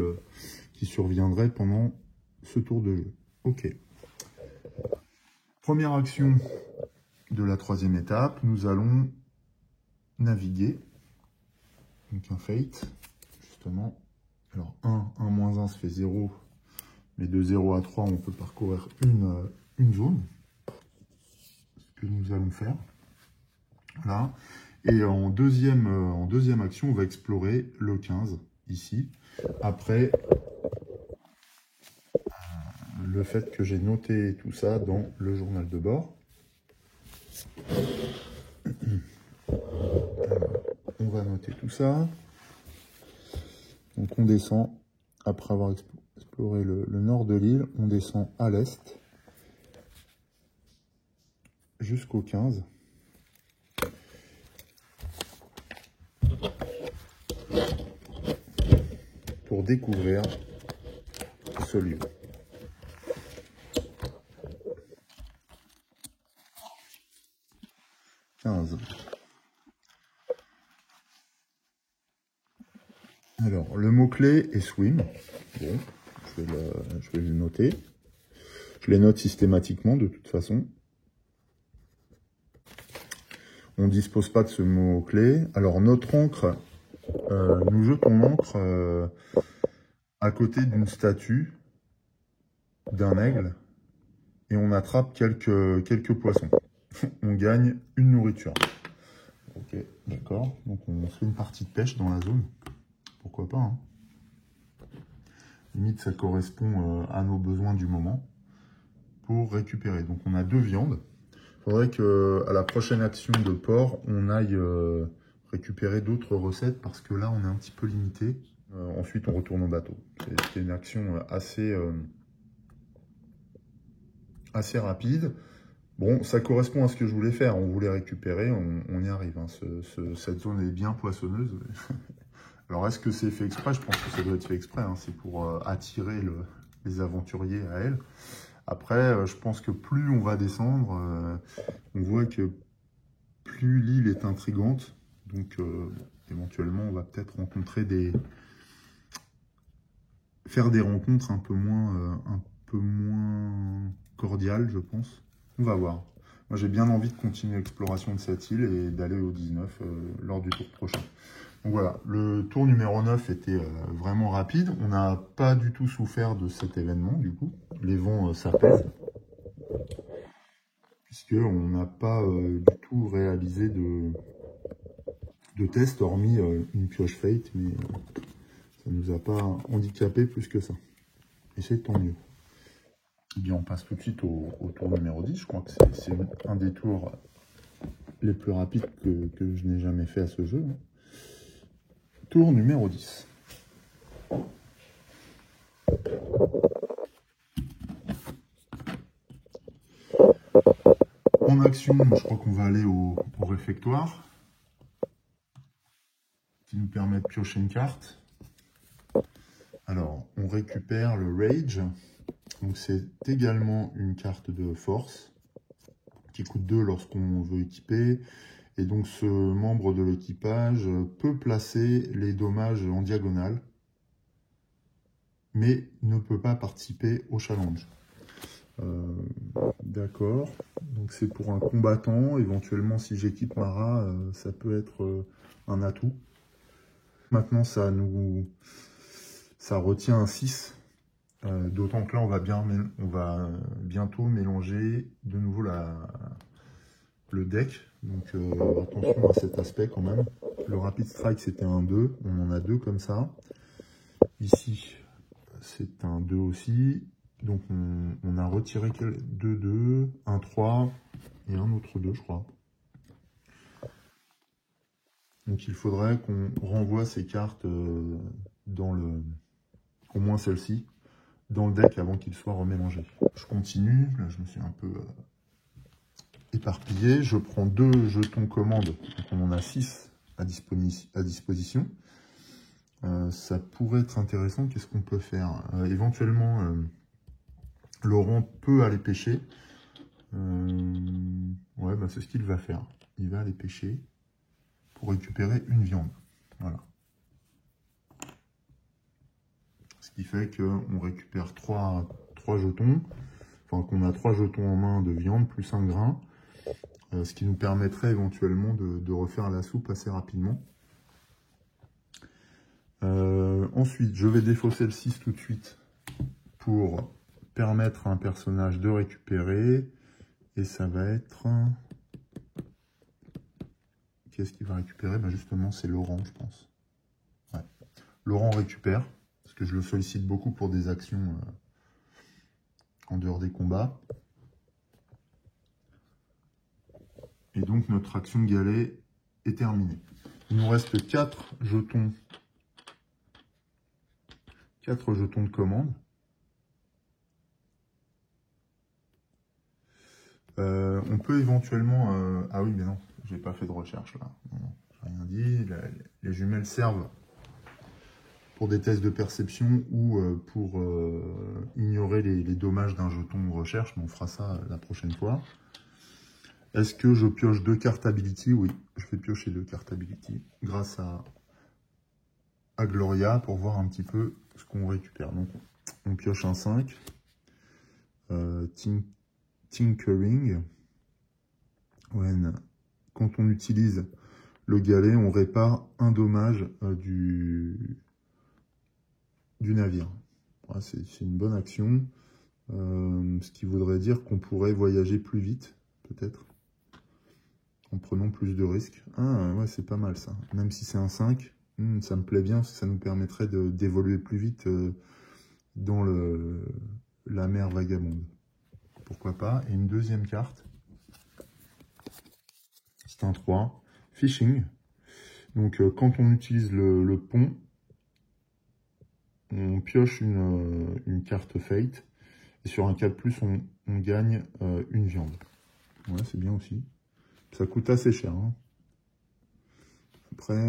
surviendraient pendant ce tour de jeu. Ok. Première action de la 3e étape, nous allons naviguer. Donc un fate, justement. Alors 1 ça fait 0. Mais de 0 à 3, on peut parcourir une zone. Ce que nous allons faire. Voilà. Et en deuxième action, on va explorer le 15, ici. Après le fait que j'ai noté tout ça dans le journal de bord. Alors, on va noter tout ça. Donc on descend, après avoir exploré le nord de l'île, on descend à l'est jusqu'au 15. Pour découvrir ce lieu. Alors, le mot-clé est swim. Bon, je vais le noter. Je les note systématiquement de toute façon. On ne dispose pas de ce mot-clé. Alors, notre encre, nous jetons l'encre à côté d'une statue d'un aigle et on attrape quelques poissons. On gagne une nourriture. Ok, d'accord. Donc, on fait une partie de pêche dans la zone. Pourquoi pas, hein. Limite, ça correspond à nos besoins du moment pour récupérer. Donc, on a 2 viandes. Il faudrait qu'à la prochaine action de port, on aille récupérer d'autres recettes parce que là, on est un petit peu limité. Ensuite, on retourne au bateau. C'est une action assez rapide. Bon, ça correspond à ce que je voulais faire. On voulait récupérer, on y arrive. Hein. Cette zone est bien poissonneuse. Alors, est-ce que c'est fait exprès? Je pense que ça doit être fait exprès. Hein. C'est pour attirer les aventuriers à elle. Après, je pense que plus on va descendre, on voit que plus l'île est intrigante. Donc, éventuellement, on va peut-être faire des rencontres un peu moins cordiales, je pense. On va voir. Moi, j'ai bien envie de continuer l'exploration de cette île et d'aller au 19 lors du tour prochain. Donc voilà, le tour numéro 9 était vraiment rapide. On n'a pas du tout souffert de cet événement, du coup. Les vents s'apaisent. Puisqu'on n'a pas du tout réalisé de test, hormis une pioche Fate, mais ça ne nous a pas handicapé plus que ça. Et c'est tant mieux. Eh bien, on passe tout de suite au tour numéro 10. Je crois que c'est un des tours les plus rapides que je n'ai jamais fait à ce jeu. Tour numéro 10. En action, je crois qu'on va aller au réfectoire, qui nous permet de piocher une carte. Alors, on récupère le Rage. Donc, c'est également une carte de force, qui coûte 2 lorsqu'on veut équiper. Et donc, ce membre de l'équipage peut placer les dommages en diagonale, mais ne peut pas participer au challenge. D'accord. Donc, c'est pour un combattant. Éventuellement, si j'équipe Mara, ça peut être un atout. Maintenant, ça retient un 6. D'autant que là, on va bientôt mélanger de nouveau le deck. Donc attention à cet aspect quand même. Le Rapid Strike, c'était un 2. On en a 2 comme ça. Ici, c'est un 2 aussi. Donc on a retiré 2 2, un 3 et un autre 2, je crois. Donc il faudrait qu'on renvoie ces cartes au moins celle-ci, dans le deck avant qu'il soit remélangé. Je continue, là je me suis un peu éparpillé. Je prends 2 jetons commande, donc on en a 6 à disposition. Ça pourrait être intéressant. Qu'est-ce qu'on peut faire? Éventuellement, Laurent peut aller pêcher. Ouais, bah, c'est ce qu'il va faire. Il va aller pêcher pour récupérer une viande. Voilà. Ce qui fait qu'on récupère 3 jetons. Enfin, qu'on a 3 jetons en main de viande, plus un grain. Ce qui nous permettrait éventuellement de refaire la soupe assez rapidement. Ensuite, je vais défausser le 6 tout de suite pour permettre à un personnage de récupérer. Et ça va être... Qu'est-ce qu'il va récupérer? Ben justement, c'est Laurent, je pense. Ouais. Laurent récupère, parce que je le sollicite beaucoup pour des actions en dehors des combats. Et donc, notre action de galet est terminée. Il nous reste 4 jetons. 4 jetons de commande. On peut éventuellement... Ah oui, mais non, j'ai pas fait de recherche là. Non, j'ai rien dit. Les jumelles servent pour des tests de perception ou pour ignorer les dommages d'un jeton recherche. Mais on fera ça la prochaine fois. Est-ce que je pioche 2 cartes ability? Oui, je vais piocher 2 cartes ability grâce à Gloria pour voir un petit peu ce qu'on récupère. Donc, on pioche un 5. Tinkering. Quand on utilise le galet, on répare un dommage du navire. Voilà, c'est une bonne action. Ce qui voudrait dire qu'on pourrait voyager plus vite, peut-être, en prenant plus de risques. Ah ouais, c'est pas mal ça. Même si c'est un 5, ça me plaît bien, parce que ça nous permettrait d'évoluer plus vite dans la mer vagabonde. Pourquoi pas? Et une deuxième carte. c'est un 3. Fishing. Donc quand on utilise le pont, on pioche une carte fate. Et sur un 4+, on gagne une viande. Ouais, c'est bien aussi. Ça coûte assez cher. Hein. Après,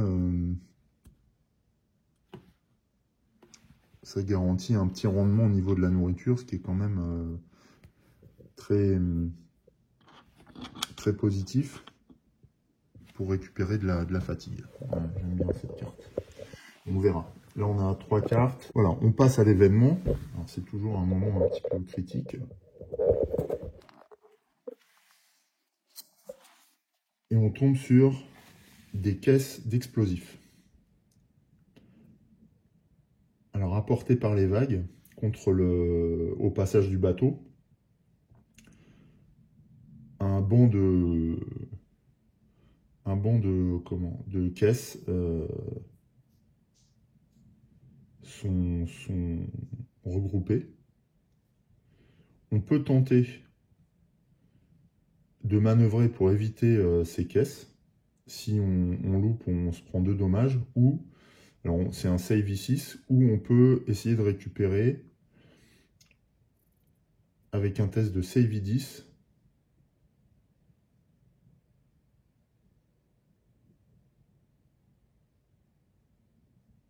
ça garantit un petit rendement au niveau de la nourriture, ce qui est quand même très positif pour récupérer de la fatigue. Ouais, j'aime bien cette carte. On verra. Là, on a 3 cartes. Voilà, on passe à l'événement. C'est toujours un moment un petit peu critique. Et on tombe sur des caisses d'explosifs. Alors, apportées par les vagues au passage du bateau. Un banc de caisses sont regroupées. On peut tenter de manœuvrer pour éviter ces caisses. Si on loupe, on se prend 2 dommages. Ou, alors c'est un save I6, où on peut essayer de récupérer avec un test de save I10.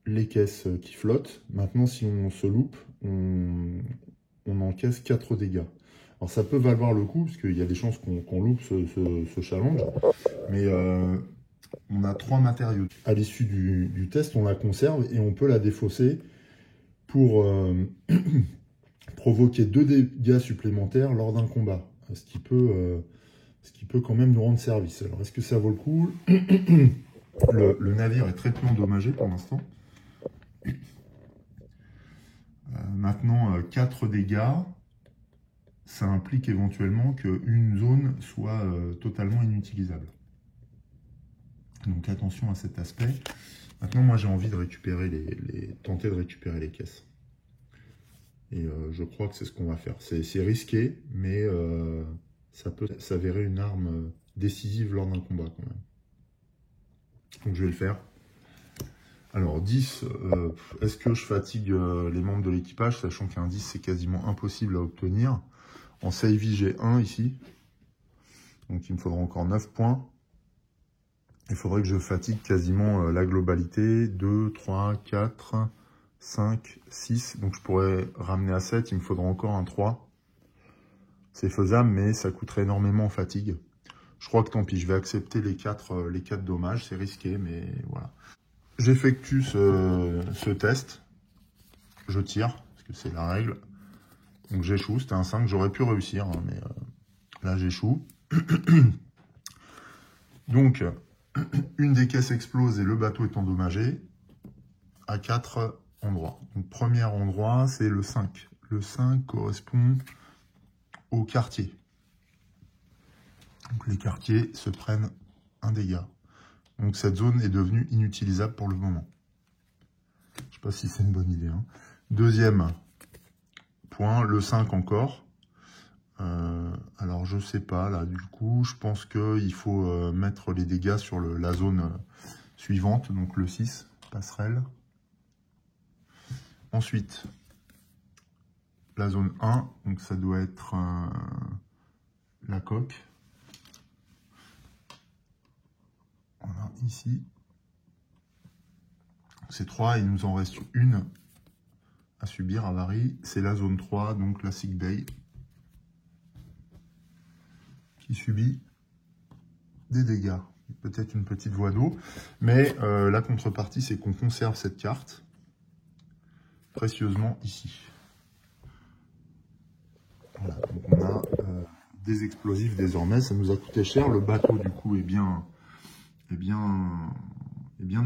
Les caisses qui flottent. Maintenant, si on se loupe, on encaisse 4 dégâts. Alors ça peut valoir le coup, parce qu'il y a des chances qu'on loupe ce challenge. Mais on a 3 matériaux. À l'issue du test, on la conserve et on peut la défausser pour provoquer 2 dégâts supplémentaires lors d'un combat. Ce qui peut quand même nous rendre service. Alors est-ce que ça vaut le coup? Le navire est très peu endommagé pour l'instant. Maintenant, 4 dégâts, ça implique éventuellement qu'une zone soit totalement inutilisable. Donc attention à cet aspect. Maintenant, moi j'ai envie de récupérer tenter de récupérer les caisses. Et je crois que c'est ce qu'on va faire. C'est risqué, mais ça peut s'avérer une arme décisive lors d'un combat quand même. Donc je vais le faire. Alors 10, est-ce que je fatigue les membres de l'équipage, sachant qu'un 10 c'est quasiment impossible à obtenir. En save j'ai 1 ici, donc il me faudra encore 9 points. Il faudrait que je fatigue quasiment la globalité, 2, 3, 4, 5, 6, donc je pourrais ramener à 7, il me faudra encore un 3. C'est faisable, mais ça coûterait énormément en fatigue. Je crois que tant pis, je vais accepter les 4 dommages, c'est risqué, mais voilà. J'effectue ce test, je tire, parce que c'est la règle. Donc j'échoue, c'était un 5, j'aurais pu réussir, hein, mais là j'échoue. Donc, une des caisses explose et le bateau est endommagé à 4 endroits. Donc premier endroit, c'est le 5. Le 5 correspond au quartier. Donc les quartiers se prennent un dégât. Donc cette zone est devenue inutilisable pour le moment. Je ne sais pas si c'est une bonne idée. Hein. Deuxième point, le 5 encore. Alors je sais pas, là du coup, je pense qu'il faut mettre les dégâts sur la zone suivante, donc le 6, passerelle. Ensuite, la zone 1, donc ça doit être la coque. Voilà, ici. C'est 3, il nous en reste une à subir, avarie. C'est la zone 3, donc la sick bay, qui subit des dégâts. Peut-être une petite voie d'eau, mais la contrepartie, c'est qu'on conserve cette carte précieusement ici. Voilà, donc on a des explosifs désormais, ça nous a coûté cher. Le bateau, du coup, est bien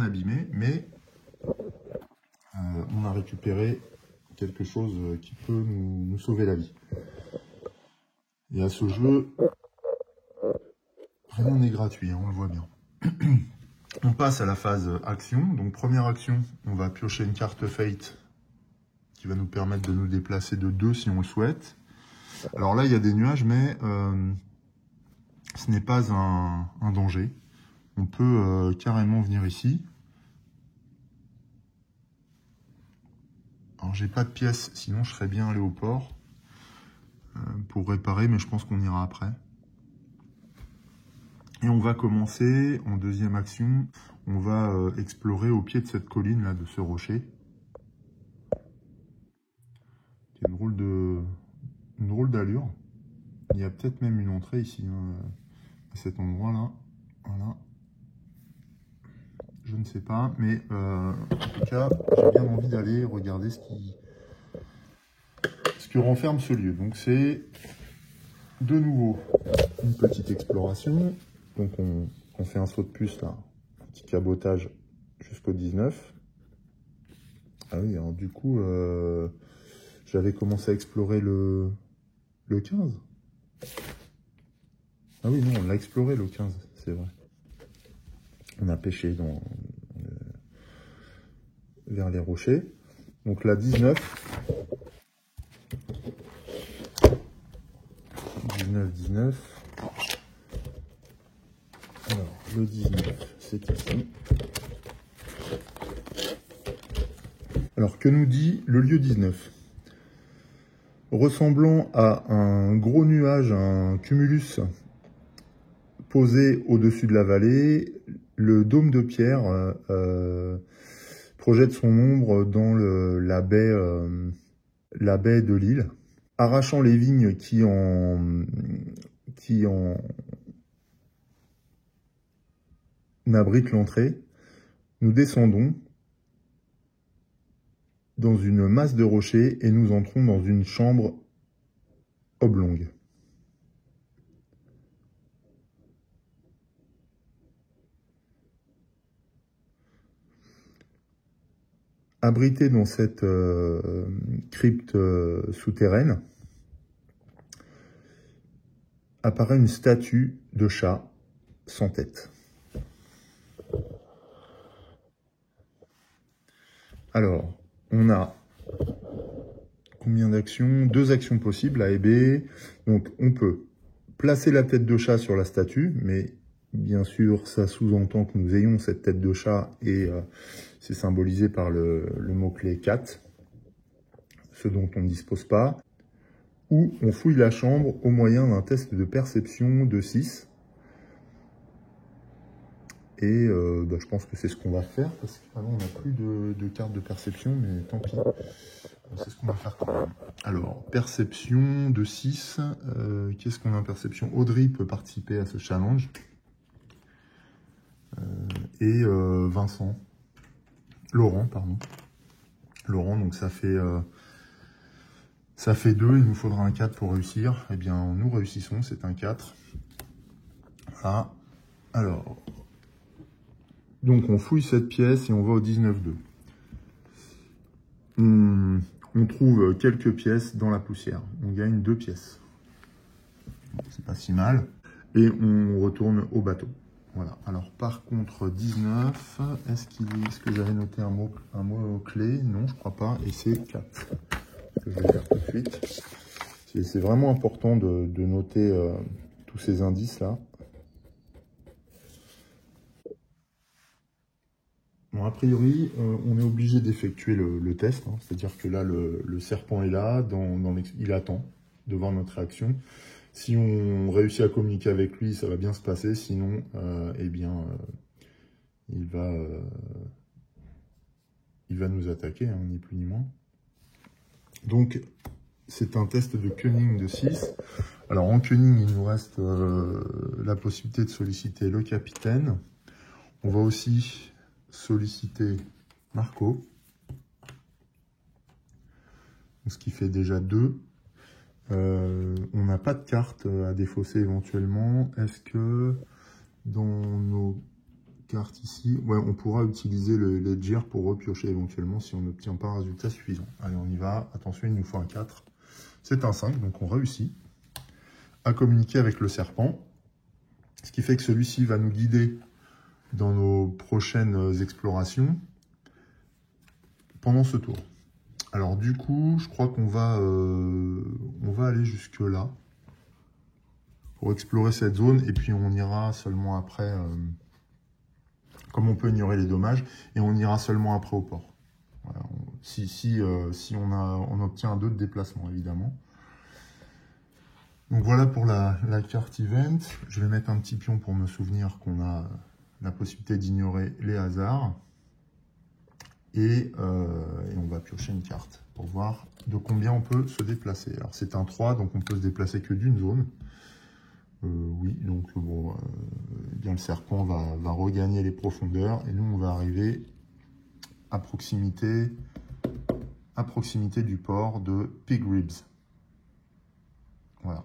abîmé, mais on a récupéré quelque chose qui peut nous sauver la vie. Et à ce jeu, rien n'est gratuit, hein, on le voit bien. On passe à la phase action. Donc première action, on va piocher une carte Fate qui va nous permettre de nous déplacer de 2 si on le souhaite. Alors là, il y a des nuages, mais ce n'est pas un danger. on peut carrément venir ici. Alors j'ai pas de pièces, sinon je serais bien allé au port pour réparer, mais je pense qu'on ira après. Et on va commencer en deuxième action, on va explorer au pied de cette colline là, de ce rocher. Qui a une drôle d'allure. Il y a peut-être même une entrée ici, hein, à cet endroit là. Voilà. Je ne sais pas, mais en tout cas, j'ai bien envie d'aller regarder ce que renferme ce lieu. Donc c'est de nouveau une petite exploration. Donc on fait un saut de puce là, un petit cabotage jusqu'au 19. Ah oui, alors du coup, j'avais commencé à explorer le 15. Ah oui, non, on l'a exploré le 15, c'est vrai. On a pêché vers les rochers. Donc la 19. 19. Alors, le 19, c'est ici. Alors, que nous dit le lieu 19? Ressemblant à un gros nuage, un cumulus posé au-dessus de la vallée, le dôme de pierre projette son ombre dans la baie de l'île, arrachant les vignes qui en abritent l'entrée. Nous descendons dans une masse de rochers et nous entrons dans une chambre oblongue. Abritée dans cette crypte souterraine, apparaît une statue de chat sans tête. Alors, on a combien d'actions? 2 actions possibles, A et B. Donc, on peut placer la tête de chat sur la statue, mais bien sûr, ça sous-entend que nous ayons cette tête de chat et c'est symbolisé par le mot-clé 4, ce dont on ne dispose pas. Ou on fouille la chambre au moyen d'un test de perception de 6. Et je pense que c'est ce qu'on va faire, parce que on n'a plus de carte de perception, mais tant pis. C'est ce qu'on va faire quand même. Alors, perception de 6. Qu'est-ce qu'on a en perception? Audrey peut participer à ce challenge. Et Vincent. Laurent, pardon. Laurent, donc ça fait 2, il nous faudra un 4 pour réussir. Eh bien, nous réussissons, c'est un 4. Voilà. Alors, donc on fouille cette pièce et on va au 19-2. On trouve quelques pièces dans la poussière. On gagne 2 pièces. C'est pas si mal. Et on retourne au bateau. Voilà. Alors par contre 19, est-ce que j'avais noté un mot clé? Non, je crois pas. Et c'est 4. Que je vais faire tout de suite. C'est vraiment important de noter tous ces indices là. Bon, a priori, on est obligé d'effectuer le test, hein, c'est-à-dire que là, le serpent est là, il attend de voir notre réaction. Si on réussit à communiquer avec lui, ça va bien se passer, sinon, eh bien, il va nous attaquer, hein, ni plus ni moins. Donc, c'est un test de cunning de 6. Alors, en cunning, il nous reste la possibilité de solliciter le capitaine. On va aussi solliciter Marco, ce qui fait déjà 2. On n'a pas de carte à défausser éventuellement. Est-ce que dans nos cartes ici, ouais, on pourra utiliser le ledger pour repiocher éventuellement si on n'obtient pas un résultat suffisant. Allez, on y va. Attention, il nous faut un 4. C'est un 5, donc on réussit à communiquer avec le serpent. Ce qui fait que celui-ci va nous guider dans nos prochaines explorations pendant ce tour. Alors du coup, je crois qu'on va, aller jusque là pour explorer cette zone et puis on ira seulement après comme on peut ignorer les dommages, et on ira seulement après au port. Voilà, si on obtient un 2 de déplacement, évidemment. Donc voilà pour la carte event. Je vais mettre un petit pion pour me souvenir qu'on a la possibilité d'ignorer les hasards. Et on va piocher une carte pour voir de combien on peut se déplacer. Alors c'est un 3, donc on peut se déplacer que d'une zone. Oui, donc bon, eh bien le serpent va regagner les profondeurs et nous on va arriver à proximité du port de Pig Ribs. Voilà.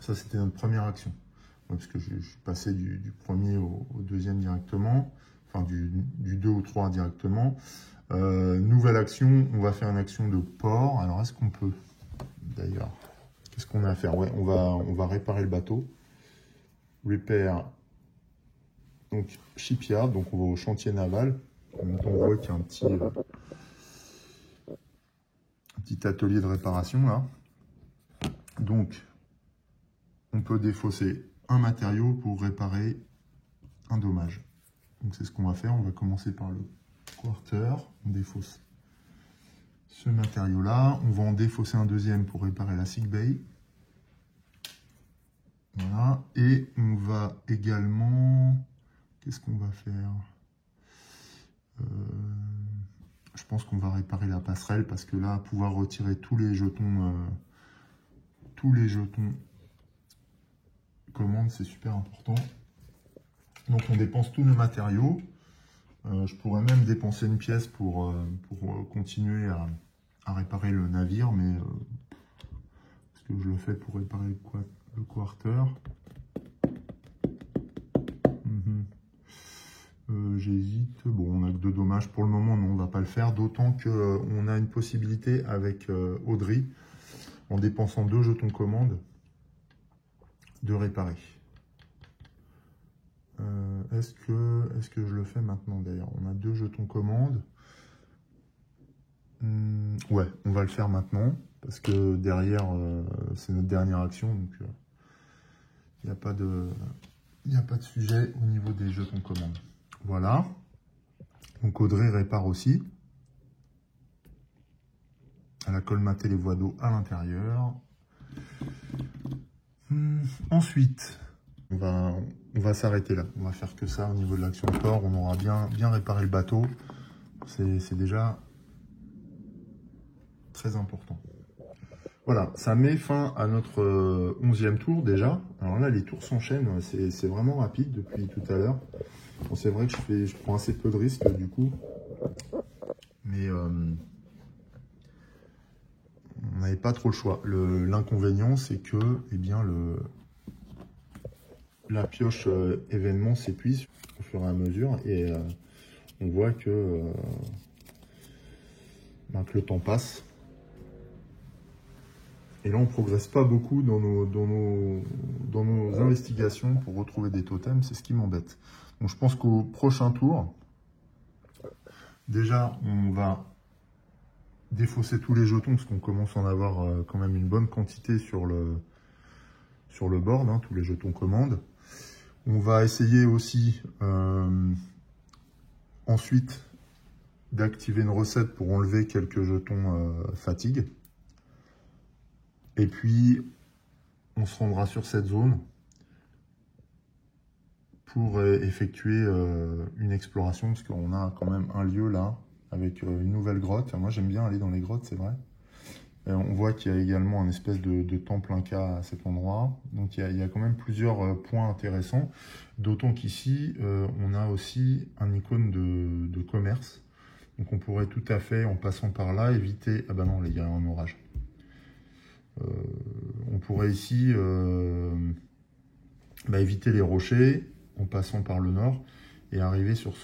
Ça c'était notre première action. Ouais, parce que je suis passé du premier au deuxième directement, enfin du 2 au 3 directement. Nouvelle action, on va faire une action de port. Alors est-ce qu'on peut d'ailleurs? Qu'est-ce qu'on a à faire? Ouais, on va réparer le bateau. Repair, donc shipyard, donc on va au chantier naval. En même temps, on voit qu'il y a un petit atelier de réparation là. Donc, on peut défausser un matériau pour réparer un dommage. Donc c'est ce qu'on va faire. On va commencer par le quarter. On défausse ce matériau là. On va en défausser un deuxième pour réparer la sick bay. Voilà, et on va également, qu'est-ce qu'on va faire? Je pense qu'on va réparer la passerelle parce que là, pouvoir retirer tous les jetons commandes, c'est super important. Donc on dépense tous nos matériaux. Je pourrais même dépenser une pièce pour continuer à réparer le navire, mais est-ce que je le fais pour réparer le quarter? J'hésite. Bon, on a que 2 dommages pour le moment, non, on ne va pas le faire. D'autant qu'on a une possibilité avec Audrey, en dépensant 2 jetons commande, de réparer. Est-ce que je le fais maintenant d'ailleurs? On a 2 jetons commande. Ouais, on va le faire maintenant, parce que derrière, c'est notre dernière action, donc il n'y a pas de sujet au niveau des jetons commandes. Voilà. Donc Audrey répare aussi. Elle a colmaté les voies d'eau à l'intérieur. Ensuite, on va s'arrêter là. On va faire que ça au niveau de l'action de port. On aura bien réparé le bateau. C'est déjà très important. Voilà, ça met fin à notre 11e tour déjà. Alors là, les tours s'enchaînent. C'est vraiment rapide depuis tout à l'heure. Bon, c'est vrai que je prends assez peu de risques du coup. Mais on n'avait pas trop le choix. L'inconvénient, c'est que eh bien, la pioche événement s'épuise au fur et à mesure. Et on voit que le temps passe. Et là, on ne progresse pas beaucoup dans nos investigations pour retrouver des totems. C'est ce qui m'embête. Donc, je pense qu'au prochain tour, déjà, on va défausser tous les jetons, parce qu'on commence à en avoir quand même une bonne quantité sur le board, hein, tous les jetons commandes. On va essayer aussi ensuite d'activer une recette pour enlever quelques jetons fatigue. Et puis, on se rendra sur cette zone pour effectuer une exploration, parce qu'on a quand même un lieu là, avec une nouvelle grotte. Moi, j'aime bien aller dans les grottes, c'est vrai. On voit qu'il y a également un espèce de temple inca à cet endroit. Donc, il y a quand même plusieurs points intéressants. D'autant qu'ici, on a aussi un icône de commerce. Donc, on pourrait tout à fait, en passant par là, éviter... Ah ben non, il y a un orage. On pourrait ici éviter les rochers en passant par le nord et arriver sur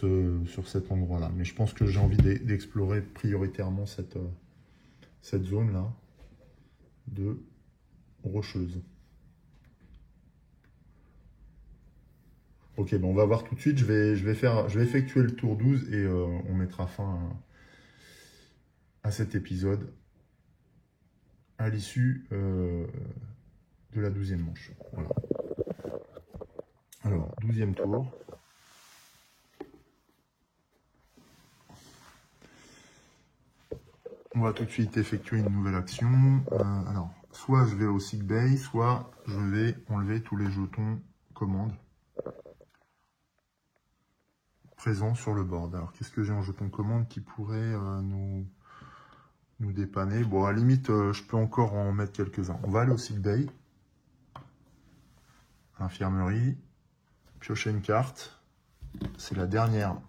cet endroit-là. Mais je pense que j'ai envie d'explorer prioritairement cette zone-là de rocheuse. Ok, on va voir tout de suite. Je vais effectuer le tour 12 et on mettra fin à cet épisode à l'issue de la 12e manche. Voilà. Alors, 12e tour. va tout de suite effectuer une nouvelle action. Alors, soit je vais au sick bay, soit je vais enlever tous les jetons commandes présents sur le board. Alors, qu'est-ce que j'ai en jetons commande qui pourrait nous dépanner? Bon, à la limite, je peux encore en mettre quelques-uns. On va aller au sick bay. Infirmerie. Piocher une carte. C'est la dernière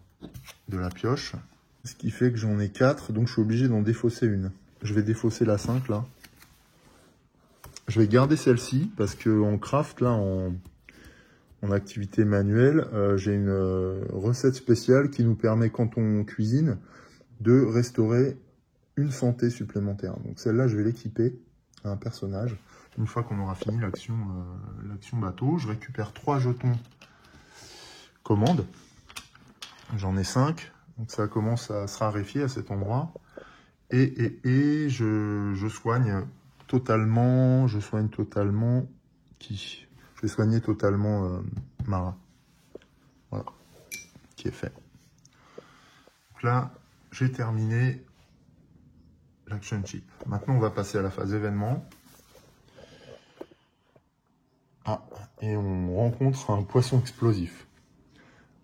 de la pioche. Ce qui fait que j'en ai 4, donc je suis obligé d'en défausser une. Je vais défausser la 5 là. Je vais garder celle-ci parce que en craft, là, en activité manuelle, j'ai une recette spéciale qui nous permet, quand on cuisine, de restaurer une santé supplémentaire. Donc celle-là, je vais l'équiper à un personnage. Une fois qu'on aura fini l'action bateau, je récupère 3 jetons commande. J'en ai 5. Donc ça commence à se raréfier à cet endroit. Et je soigne totalement. Qui? Je vais soigner totalement Mara. Voilà. Qui est fait. Donc là, j'ai terminé l'action chip. Maintenant, on va passer à la phase événement. Ah, et on rencontre un poisson explosif.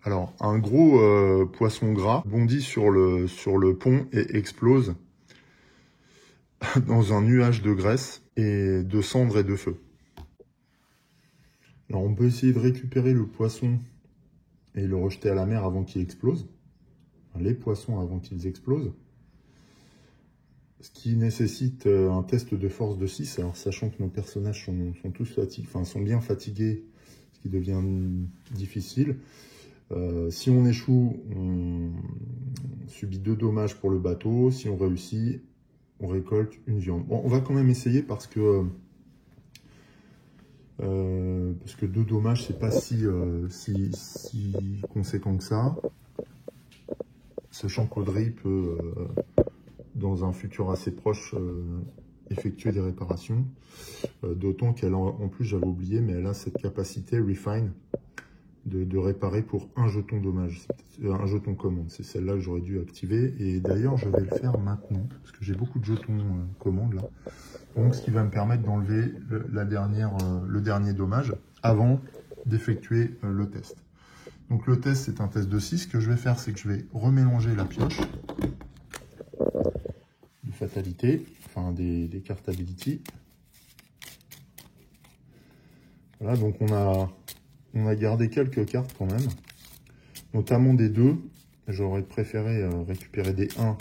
Alors, un gros poisson gras bondit sur le pont et explose dans un nuage de graisse et de cendres et de feu. Alors, on peut essayer de récupérer le poisson et le rejeter à la mer avant qu'il explose. Enfin, les poissons avant qu'ils explosent. Ce qui nécessite un test de force de 6. Alors, sachant que nos personnages sont tous fatigués, enfin, sont bien fatigués, ce qui devient difficile. Si on échoue, on subit 2 dommages pour le bateau. Si on réussit, on récolte une viande. Bon, on va quand même essayer parce que 2 dommages, c'est pas si conséquent que ça. Sachant qu'Audrey peut, dans un futur assez proche, effectuer des réparations. D'autant qu'elle, en plus, j'avais oublié, mais elle a cette capacité Refine de réparer pour un jeton dommage, un jeton commande. C'est celle-là que j'aurais dû activer. Et d'ailleurs, je vais le faire maintenant, parce que j'ai beaucoup de jetons commande là. Donc, ce qui va me permettre d'enlever le dernier dommage avant d'effectuer le test. Donc, le test, c'est un test de 6. Ce que je vais faire, c'est que je vais remélanger la pioche de fatalité, enfin des cartes ability. Voilà, donc on a gardé quelques cartes quand même, notamment des 2. J'aurais préféré récupérer des 1,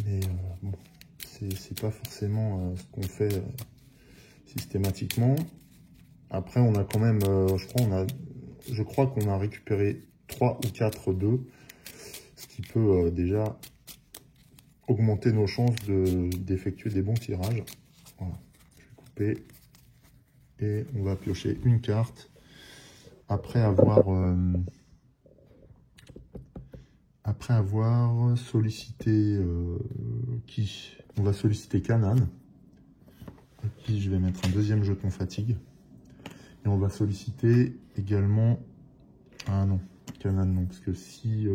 mais bon, c'est pas forcément ce qu'on fait systématiquement. Après, on a quand même, je crois qu'on a récupéré 3 ou 4 2, ce qui peut déjà augmenter nos chances d'effectuer des bons tirages. Voilà, je vais couper. Et on va piocher une carte après avoir sollicité qui? On va solliciter Canaan. Et puis je vais mettre un deuxième jeton fatigue. Et on va solliciter également... Ah non, Canaan non, parce que si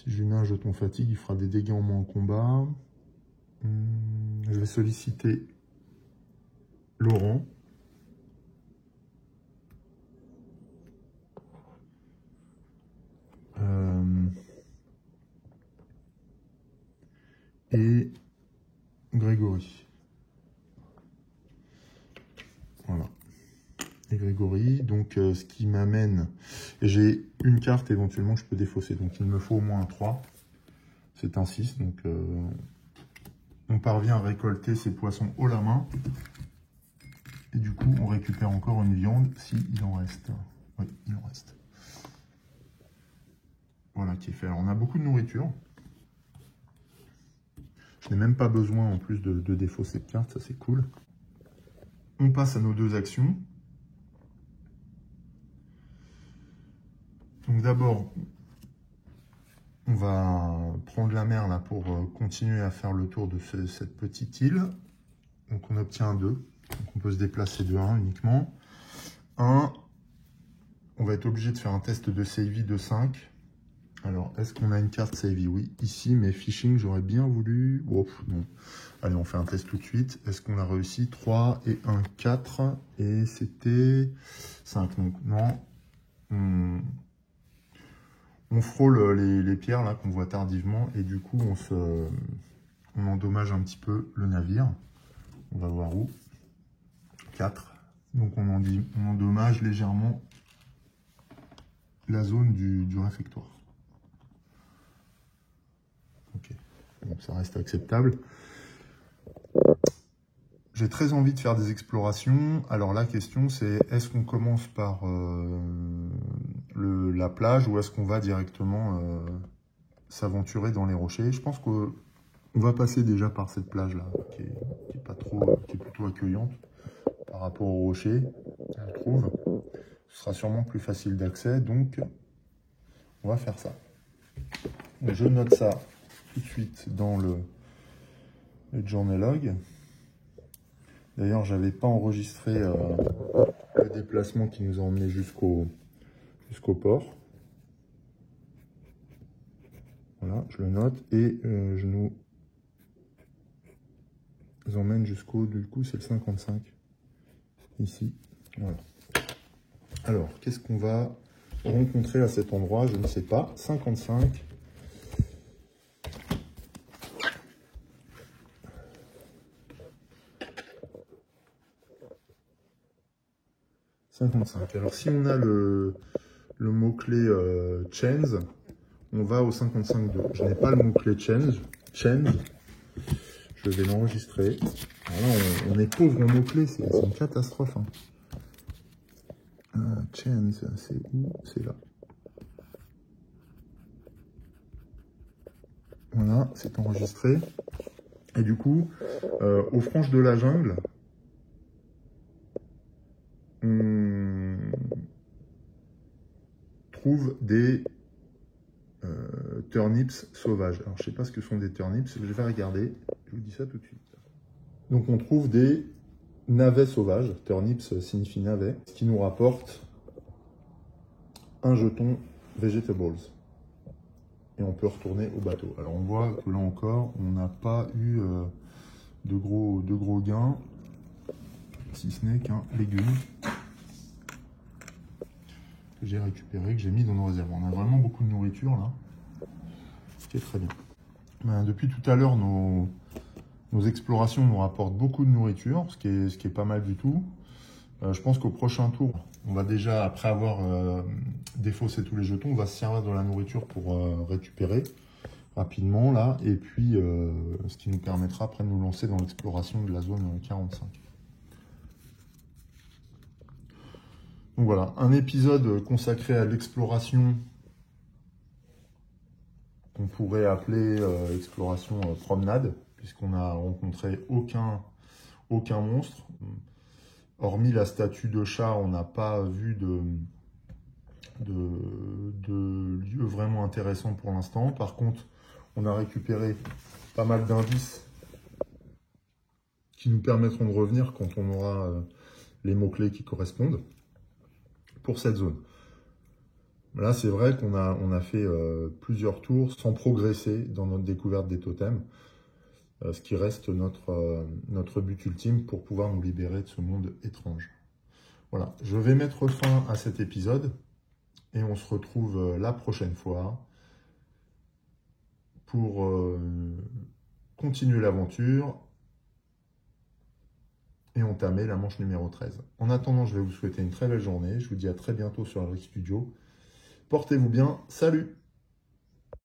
je lui mets un jeton fatigue, il fera des dégâts en moins en combat. Je vais solliciter Laurent. Et Grégory. Voilà. Et Grégory, donc ce qui m'amène... Et j'ai une carte éventuellement que je peux défausser, donc il me faut au moins un 3. C'est un 6, donc on parvient à récolter ces poissons haut la main. Et du coup, on récupère encore une viande s'il en reste. Oui, il en reste. Voilà qui est fait. Alors, on a beaucoup de nourriture. Je n'ai même pas besoin en plus de défausser de cartes, ça c'est cool. On passe à nos 2 actions. Donc d'abord, on va prendre la mer là pour continuer à faire le tour de cette petite île. Donc on obtient un 2. Donc on peut se déplacer de 1 uniquement. 1, on va être obligé de faire un test de CIV de 5. Alors, est-ce qu'on a une carte Savvy? Oui, ici, mais Fishing, j'aurais bien voulu... Oh, non. Allez, on fait un test tout de suite. Est-ce qu'on a réussi? 3 et 1, 4. Et c'était 5. Donc, non. On frôle les pierres, là, qu'on voit tardivement. Et du coup, on endommage un petit peu le navire. On va voir où. 4. Donc, on endommage légèrement la zone du réfectoire. Ok, bon, ça reste acceptable. J'ai très envie de faire des explorations. Alors la question c'est, est-ce qu'on commence par la plage ou est-ce qu'on va directement s'aventurer dans les rochers? Je pense qu'on va passer déjà par cette plage-là, qui est plutôt accueillante par rapport aux rochers, je trouve. Ce sera sûrement plus facile d'accès, donc on va faire ça. Je note ça tout de suite dans le journal log. D'ailleurs, j'avais pas enregistré le déplacement qui nous a emmené jusqu'au port. Voilà, je le note et je nous emmène jusqu'au, du coup, c'est le 55 ici. Voilà. Alors, qu'est-ce qu'on va rencontrer à cet endroit? Je ne sais pas. 55. Alors, si on a le mot-clé change, on va au 55.2. Je n'ai pas le mot-clé change. Je vais l'enregistrer. Voilà, on est pauvre en mots-clés, c'est une catastrophe. Hein. Change, c'est où? C'est là. Voilà, c'est enregistré. Et du coup, aux franges de la jungle, on trouve des turnips sauvages. Alors, je ne sais pas ce que sont des turnips, je vais regarder. Je vous dis ça tout de suite. Donc, on trouve des navets sauvages. Turnips signifie navet, ce qui nous rapporte un jeton vegetables. Et on peut retourner au bateau. Alors, on voit que là encore, on n'a pas eu de gros gains, si ce n'est qu'un légume que j'ai récupéré, que j'ai mis dans nos réserves. On a vraiment beaucoup de nourriture là, ce qui est très bien. Depuis tout à l'heure, nos explorations nous rapportent beaucoup de nourriture, ce qui est pas mal du tout. Je pense qu'au prochain tour, on va déjà, après avoir défaussé tous les jetons, on va se servir de la nourriture pour récupérer rapidement là, et puis ce qui nous permettra après de nous lancer dans l'exploration de la zone 45. Donc voilà, un épisode consacré à l'exploration qu'on pourrait appeler exploration promenade, puisqu'on n'a rencontré aucun monstre. Hormis la statue de chat, on n'a pas vu de lieu vraiment intéressant pour l'instant. Par contre, on a récupéré pas mal d'indices qui nous permettront de revenir quand on aura les mots-clés qui correspondent pour cette zone. Là, c'est vrai qu'on a fait plusieurs tours sans progresser dans notre découverte des totems, ce qui reste notre but ultime pour pouvoir nous libérer de ce monde étrange. Voilà, je vais mettre fin à cet épisode et on se retrouve la prochaine fois pour continuer l'aventure et entamer la manche numéro 13. En attendant, je vais vous souhaiter une très belle journée. Je vous dis à très bientôt sur Alric Studio. Portez-vous bien. Salut!